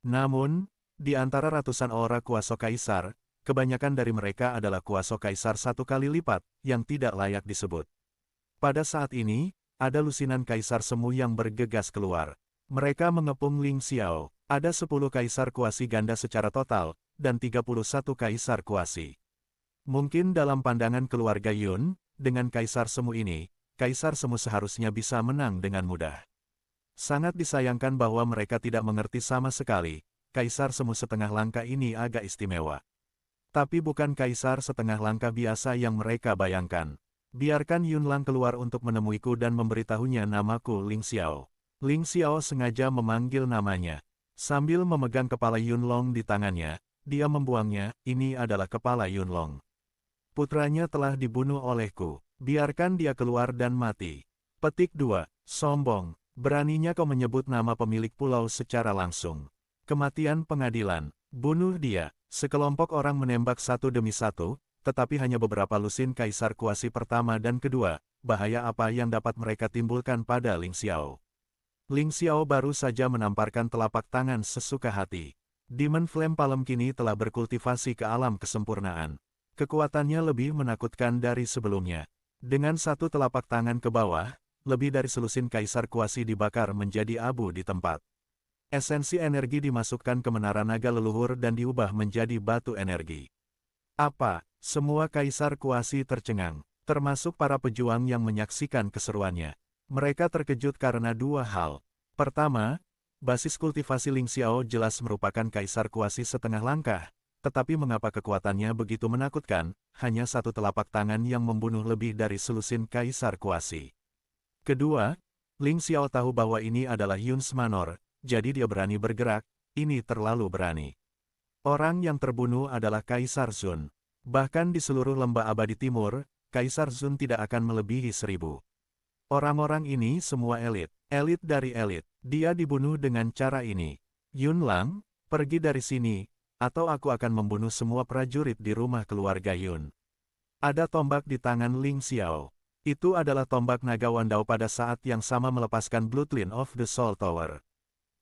Speaker 1: Namun, di antara ratusan aura kuasa Kaisar, kebanyakan dari mereka adalah kuasa Kaisar 1 kali lipat, yang tidak layak disebut. Pada saat ini, ada lusinan Kaisar Semu yang bergegas keluar. Mereka mengepung Ling Xiao. Ada 10 kaisar kuasi ganda secara total, dan 31 kaisar kuasi. Mungkin dalam pandangan keluarga Yun, dengan kaisar semu ini, kaisar semu seharusnya bisa menang dengan mudah. Sangat disayangkan bahwa mereka tidak mengerti sama sekali, kaisar semu setengah langkah ini agak istimewa. Tapi bukan kaisar setengah langkah biasa yang mereka bayangkan. Biarkan Yunlang keluar untuk menemuiku dan memberitahunya namaku Ling Xiao. Ling Xiao sengaja memanggil namanya. Sambil memegang kepala Yunlong di tangannya, dia membuangnya, ini adalah kepala Yunlong. Putranya telah dibunuh olehku, biarkan dia keluar dan mati. Petik 2. Sombong, beraninya kau menyebut nama pemilik pulau secara langsung. Kematian pengadilan, bunuh dia. Sekelompok orang menembak satu demi satu, tetapi hanya beberapa lusin kaisar kuasi pertama dan kedua, bahaya apa yang dapat mereka timbulkan pada Ling Xiao. Ling Xiao baru saja menamparkan telapak tangan sesuka hati. Demon Flame Palm kini telah berkultivasi ke alam kesempurnaan. Kekuatannya lebih menakutkan dari sebelumnya. Dengan satu telapak tangan ke bawah, lebih dari selusin kaisar kuasi dibakar menjadi abu di tempat. Esensi energi dimasukkan ke menara naga leluhur dan diubah menjadi batu energi. Apa? Semua kaisar kuasi tercengang, termasuk para pejuang yang menyaksikan keseruannya. Mereka terkejut karena dua hal. Pertama, basis kultivasi Ling Xiao jelas merupakan kaisar kuasi setengah langkah, tetapi mengapa kekuatannya begitu menakutkan, hanya satu telapak tangan yang membunuh lebih dari selusin kaisar kuasi. Kedua, Ling Xiao tahu bahwa ini adalah Yun Manor, jadi dia berani bergerak, ini terlalu berani. Orang yang terbunuh adalah Kaisar Zun. Bahkan di seluruh lembah abadi timur, Kaisar Zun tidak akan melebihi 1000. Orang-orang ini semua elit, elit dari elit. Dia dibunuh dengan cara ini. Yunlang, pergi dari sini, atau aku akan membunuh semua prajurit di rumah keluarga Yun. Ada tombak di tangan Ling Xiao. Itu adalah tombak naga Wandao pada saat yang sama melepaskan Bloodline of the Soul Tower.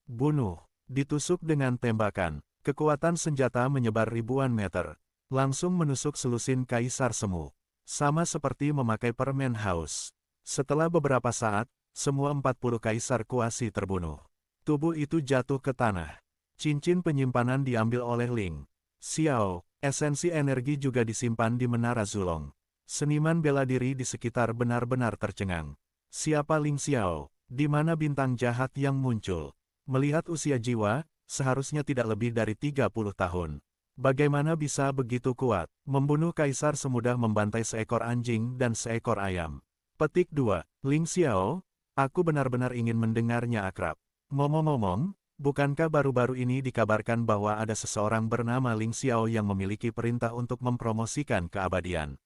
Speaker 1: Bunuh, ditusuk dengan tembakan. Kekuatan senjata menyebar ribuan meter. Langsung menusuk selusin kaisar semu. Sama seperti memakai permen haus. Setelah beberapa saat, semua 40 kaisar kuasi terbunuh. Tubuh itu jatuh ke tanah. Cincin penyimpanan diambil oleh Ling Xiao. Esensi energi juga disimpan di Menara Zulong. Seniman bela diri di sekitar benar-benar tercengang. Siapa Ling Xiao? Di mana bintang jahat yang muncul? Melihat usia jiwa, seharusnya tidak lebih dari 30 tahun. Bagaimana bisa begitu kuat? Membunuh kaisar semudah membantai seekor anjing dan seekor ayam. Petik 2. Ling Xiao, aku benar-benar ingin mendengarnya akrab. Ngomong-ngomong, bukankah baru-baru ini dikabarkan bahwa ada seseorang bernama Ling Xiao yang memiliki perintah untuk mempromosikan keabadian?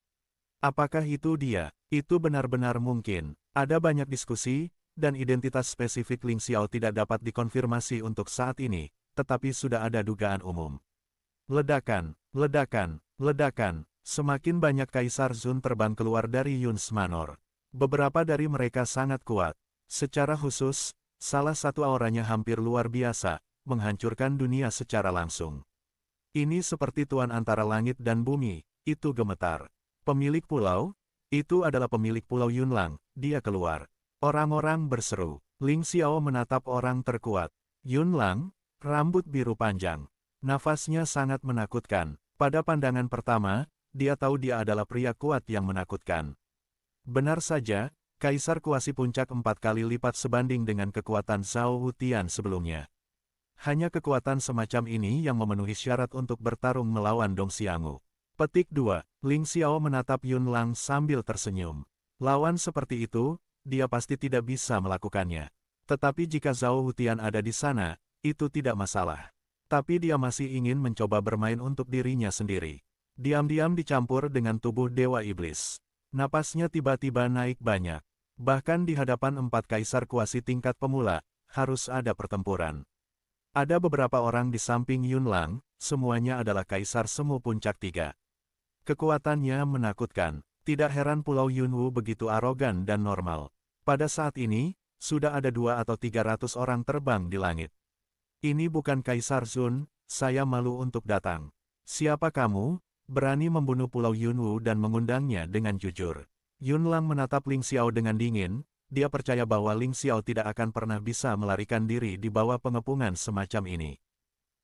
Speaker 1: Apakah itu dia? Itu benar-benar mungkin. Ada banyak diskusi, dan identitas spesifik Ling Xiao tidak dapat dikonfirmasi untuk saat ini, tetapi sudah ada dugaan umum. Ledakan, ledakan, ledakan. Semakin banyak Kaisar Zun terbang keluar dari Yun Manor. Beberapa dari mereka sangat kuat. Secara khusus, salah satu auranya hampir luar biasa, menghancurkan dunia secara langsung. Ini seperti tuan antara langit dan bumi, itu gemetar. Pemilik pulau, itu adalah pemilik pulau Yunlang, dia keluar. Orang-orang berseru. Ling Xiao menatap orang terkuat. Yunlang, rambut biru panjang. Nafasnya sangat menakutkan. Pada pandangan pertama, dia tahu dia adalah pria kuat yang menakutkan. Benar saja, Kaisar kuasi puncak 4 kali lipat sebanding dengan kekuatan Zhao Hutian sebelumnya. Hanya kekuatan semacam ini yang memenuhi syarat untuk bertarung melawan Dong Xianggu. Petik 2. Ling Xiao menatap Yunlang sambil tersenyum. Lawan seperti itu, dia pasti tidak bisa melakukannya. Tetapi jika Zhao Hutian ada di sana, itu tidak masalah. Tapi dia masih ingin mencoba bermain untuk dirinya sendiri. Diam-diam dicampur dengan tubuh Dewa Iblis. Napasnya tiba-tiba naik banyak. Bahkan di hadapan 4 kaisar kuasi tingkat pemula, harus ada pertempuran. Ada beberapa orang di samping Yunlang, semuanya adalah kaisar semu puncak 3. Kekuatannya menakutkan. Tidak heran Pulau Yunwu begitu arogan dan normal. Pada saat ini, sudah ada 2 atau 300 orang terbang di langit. Ini bukan Kaisar Zun, saya malu untuk datang. Siapa kamu? Berani membunuh Pulau Yunwu dan mengundangnya dengan jujur. Yunlang menatap Ling Xiao dengan dingin, dia percaya bahwa Ling Xiao tidak akan pernah bisa melarikan diri di bawah pengepungan semacam ini.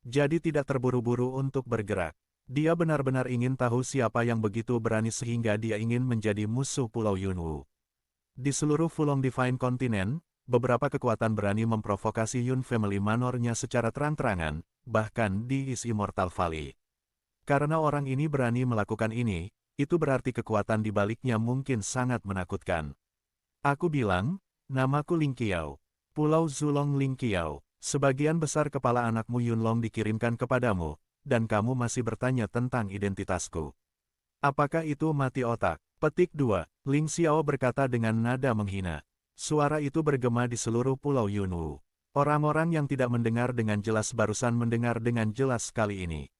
Speaker 1: Jadi tidak terburu-buru untuk bergerak. Dia benar-benar ingin tahu siapa yang begitu berani sehingga dia ingin menjadi musuh Pulau Yunwu. Di seluruh Fulong Divine Continent, beberapa kekuatan berani memprovokasi Yun Family Manor-nya secara terang-terangan, bahkan di East Immortal Valley. Karena orang ini berani melakukan ini, itu berarti kekuatan di baliknya mungkin sangat menakutkan. Aku bilang, namaku Ling Qiao. Pulau Zulong Ling Qiao. Sebagian besar kepala anakmu Yunlong dikirimkan kepadamu, dan kamu masih bertanya tentang identitasku. Apakah itu mati otak? Petik 2. Ling Xiao berkata dengan nada menghina. Suara itu bergema di seluruh Pulau Yunwu. Orang-orang yang tidak mendengar dengan jelas barusan mendengar dengan jelas kali ini.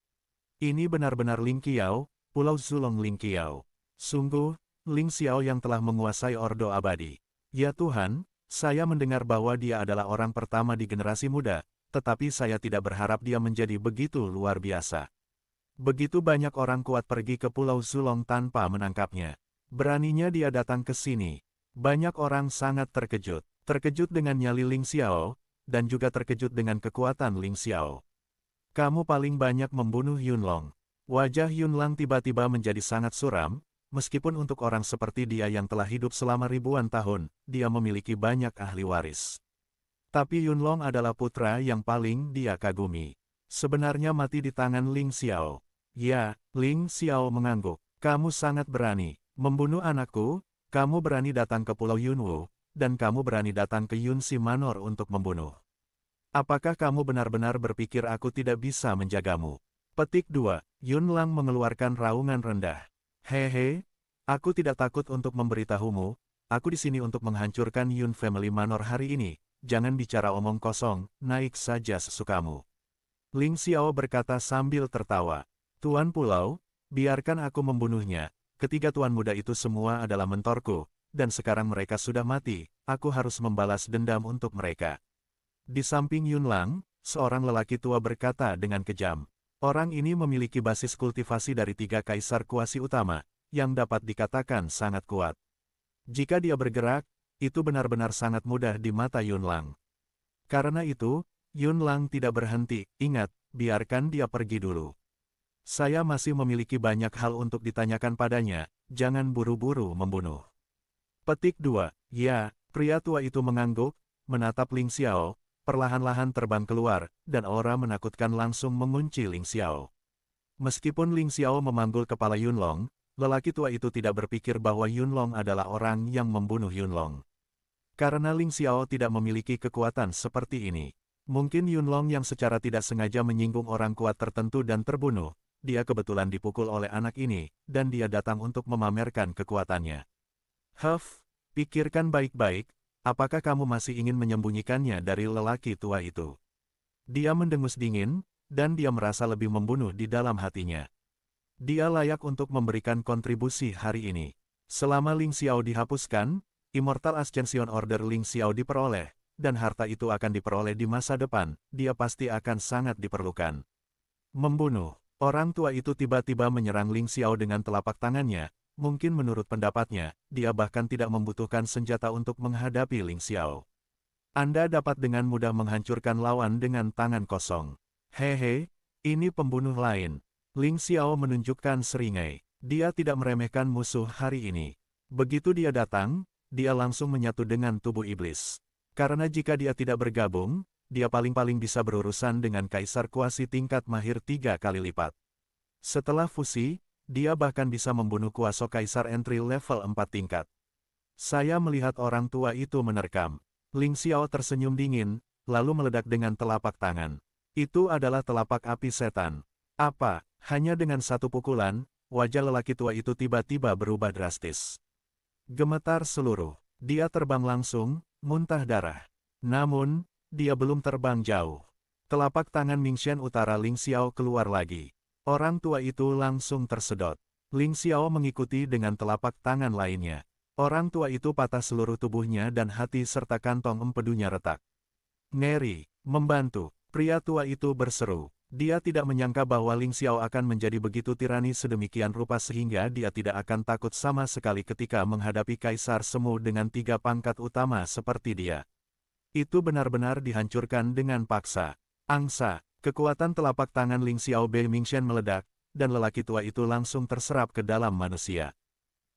Speaker 1: Ini benar-benar Ling Qiao, Pulau Zulong Ling Qiao. Sungguh, Ling Xiao yang telah menguasai Ordo Abadi. Ya Tuhan, saya mendengar bahwa dia adalah orang pertama di generasi muda, tetapi saya tidak berharap dia menjadi begitu luar biasa. Begitu banyak orang kuat pergi ke Pulau Zulong tanpa menangkapnya. Beraninya dia datang ke sini. Banyak orang sangat terkejut. Terkejut dengan nyali Ling Xiao, dan juga terkejut dengan kekuatan Ling Xiao. Kamu paling banyak membunuh Yunlong. Wajah Yunlang tiba-tiba menjadi sangat suram. Meskipun untuk orang seperti dia yang telah hidup selama ribuan tahun, dia memiliki banyak ahli waris. Tapi Yunlong adalah putra yang paling dia kagumi. Sebenarnya mati di tangan Ling Xiao. Ya, Ling Xiao mengangguk. Kamu sangat berani. Membunuh anakku, kamu berani datang ke Pulau Yunwu, dan kamu berani datang ke Yunxi Manor untuk membunuh. Apakah kamu benar-benar berpikir aku tidak bisa menjagamu? Petik 2. Yunlang mengeluarkan raungan rendah. Hehe, aku tidak takut untuk memberitahumu, aku di sini untuk menghancurkan Yun Family Manor hari ini, jangan bicara omong kosong, naik saja sesukamu. Ling Xiao berkata sambil tertawa. Tuan Pulau, biarkan aku membunuhnya, ketiga tuan muda itu semua adalah mentorku, dan sekarang mereka sudah mati, aku harus membalas dendam untuk mereka. Di samping Yunlang, seorang lelaki tua berkata dengan kejam. Orang ini memiliki basis kultivasi dari 3 kaisar kuasi utama, yang dapat dikatakan sangat kuat. Jika dia bergerak, itu benar-benar sangat mudah di mata Yunlang. Karena itu, Yunlang tidak berhenti, ingat, biarkan dia pergi dulu. Saya masih memiliki banyak hal untuk ditanyakan padanya, jangan buru-buru membunuh. Petik 2. Ya, pria tua itu mengangguk, menatap Ling Xiao, perlahan-lahan terbang keluar, dan aura menakutkan langsung mengunci Ling Xiao. Meskipun Ling Xiao memanggul kepala Yunlong, lelaki tua itu tidak berpikir bahwa Yunlong adalah orang yang membunuh Yunlong. Karena Ling Xiao tidak memiliki kekuatan seperti ini. Mungkin Yunlong yang secara tidak sengaja menyinggung orang kuat tertentu dan terbunuh, dia kebetulan dipukul oleh anak ini, dan dia datang untuk memamerkan kekuatannya. Huff, pikirkan baik-baik. Apakah kamu masih ingin menyembunyikannya dari lelaki tua itu? Dia mendengus dingin, dan dia merasa lebih membunuh di dalam hatinya. Dia layak untuk memberikan kontribusi hari ini. Selama Ling Xiao dihapuskan, Immortal Ascension Order Ling Xiao diperoleh, dan harta itu akan diperoleh di masa depan, dia pasti akan sangat diperlukan. Membunuh. Orang tua itu tiba-tiba menyerang Ling Xiao dengan telapak tangannya. Mungkin menurut pendapatnya, dia bahkan tidak membutuhkan senjata untuk menghadapi Ling Xiao. Anda dapat dengan mudah menghancurkan lawan dengan tangan kosong. Hehe, ini pembunuh lain. Ling Xiao menunjukkan seringai. Dia tidak meremehkan musuh hari ini. Begitu dia datang, dia langsung menyatu dengan tubuh iblis. Karena jika dia tidak bergabung, dia paling-paling bisa berurusan dengan kaisar kuasi tingkat mahir 3 kali lipat. Setelah fusi, dia bahkan bisa membunuh kuasa kaisar entry level 4 tingkat. Saya melihat orang tua itu menerkam. Ling Xiao tersenyum dingin, lalu meledak dengan telapak tangan. Itu adalah telapak api setan. Apa? Hanya dengan satu pukulan, wajah lelaki tua itu tiba-tiba berubah drastis. Gemetar seluruh. Dia terbang langsung, muntah darah. Namun, dia belum terbang jauh. Telapak tangan Mingxian Utara Ling Xiao keluar lagi. Orang tua itu langsung tersedot. Ling Xiao mengikuti dengan telapak tangan lainnya. Orang tua itu patah seluruh tubuhnya dan hati serta kantong empedunya retak. Ngeri, membantu, pria tua itu berseru. Dia tidak menyangka bahwa Ling Xiao akan menjadi begitu tirani sedemikian rupa sehingga dia tidak akan takut sama sekali ketika menghadapi Kaisar Semu dengan 3 pangkat utama seperti dia. Itu benar-benar dihancurkan dengan paksa. Angsa, kekuatan telapak tangan Ling Xiao Bei Mingshan meledak, dan lelaki tua itu langsung terserap ke dalam manusia.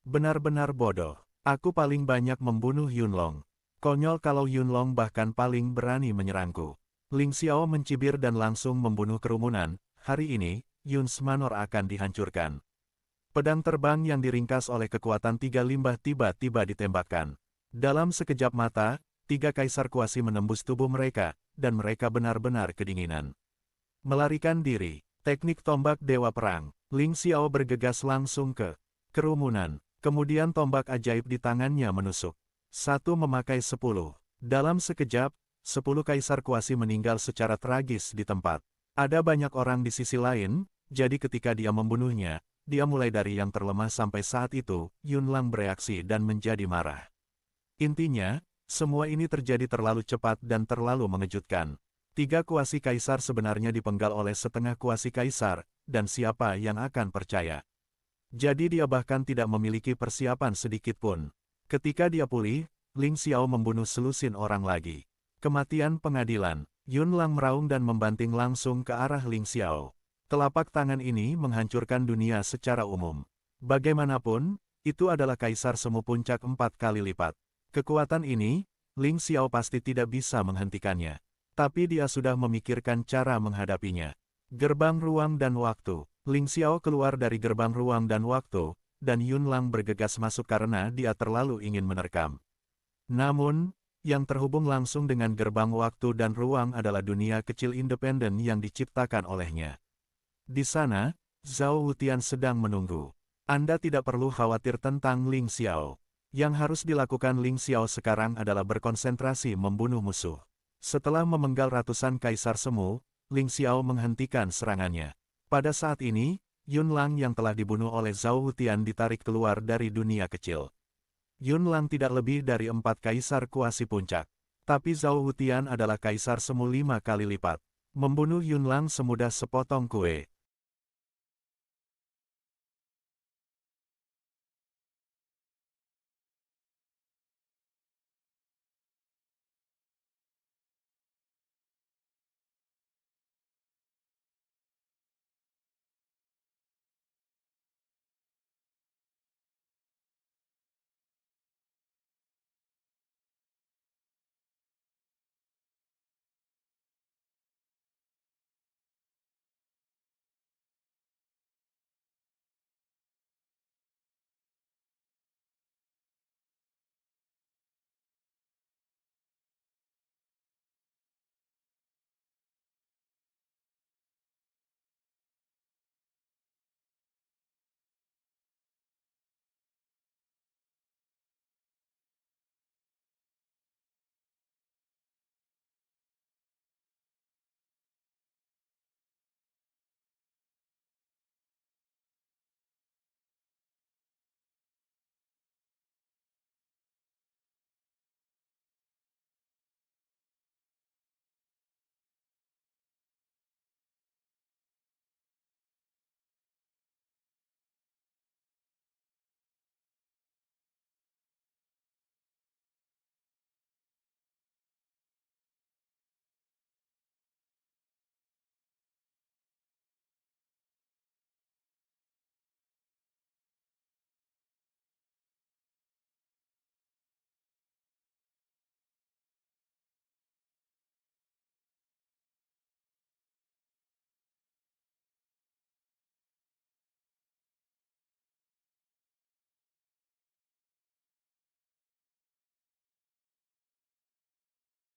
Speaker 1: Benar-benar bodoh. Aku paling banyak membunuh Yunlong. Konyol kalau Yunlong bahkan paling berani menyerangku. Ling Xiao mencibir dan langsung membunuh kerumunan. Hari ini, Yun's Manor akan dihancurkan. Pedang terbang yang diringkas oleh kekuatan 3 limbah tiba-tiba ditembakkan. Dalam sekejap mata, 3 kaisar kuasi menembus tubuh mereka, dan mereka benar-benar kedinginan. Melarikan diri, teknik tombak Dewa Perang. Ling Xiao bergegas langsung ke kerumunan. Kemudian tombak ajaib di tangannya menusuk. Satu memakai 10. Dalam sekejap, 10 kaisar kuasi meninggal secara tragis di tempat. Ada banyak orang di sisi lain, jadi ketika dia membunuhnya, dia mulai dari yang terlemah sampai saat itu, Yunlang bereaksi dan menjadi marah. Intinya, semua ini terjadi terlalu cepat dan terlalu mengejutkan. 3 kuasi kaisar sebenarnya dipenggal oleh setengah kuasi kaisar, dan siapa yang akan percaya? Jadi dia bahkan tidak memiliki persiapan sedikit pun. Ketika dia pulih, Ling Xiao membunuh selusin orang lagi. Kematian pengadilan. Yunlang meraung dan membanting langsung ke arah Ling Xiao. Telapak tangan ini menghancurkan dunia secara umum. Bagaimanapun, itu adalah Kaisar Semu puncak 4 kali lipat. Kekuatan ini, Ling Xiao pasti tidak bisa menghentikannya. Tapi dia sudah memikirkan cara menghadapinya. Gerbang ruang dan waktu. Ling Xiao keluar dari gerbang ruang dan waktu, dan Yunlang bergegas masuk karena dia terlalu ingin menerkam. Namun, yang terhubung langsung dengan gerbang waktu dan ruang adalah dunia kecil independen yang diciptakan olehnya. Di sana, Zhao Wutian sedang menunggu. Anda tidak perlu khawatir tentang Ling Xiao. Yang harus dilakukan Ling Xiao sekarang adalah berkonsentrasi membunuh musuh. Setelah memenggal ratusan kaisar semu, Ling Xiao menghentikan serangannya. Pada saat ini, Yunlang yang telah dibunuh oleh Zhao Wutian ditarik keluar dari dunia kecil. Yunlang tidak lebih dari 4 kaisar kuasi puncak. Tapi Zhao Wutian adalah kaisar semu 5 kali lipat. Membunuh Yunlang semudah sepotong kue.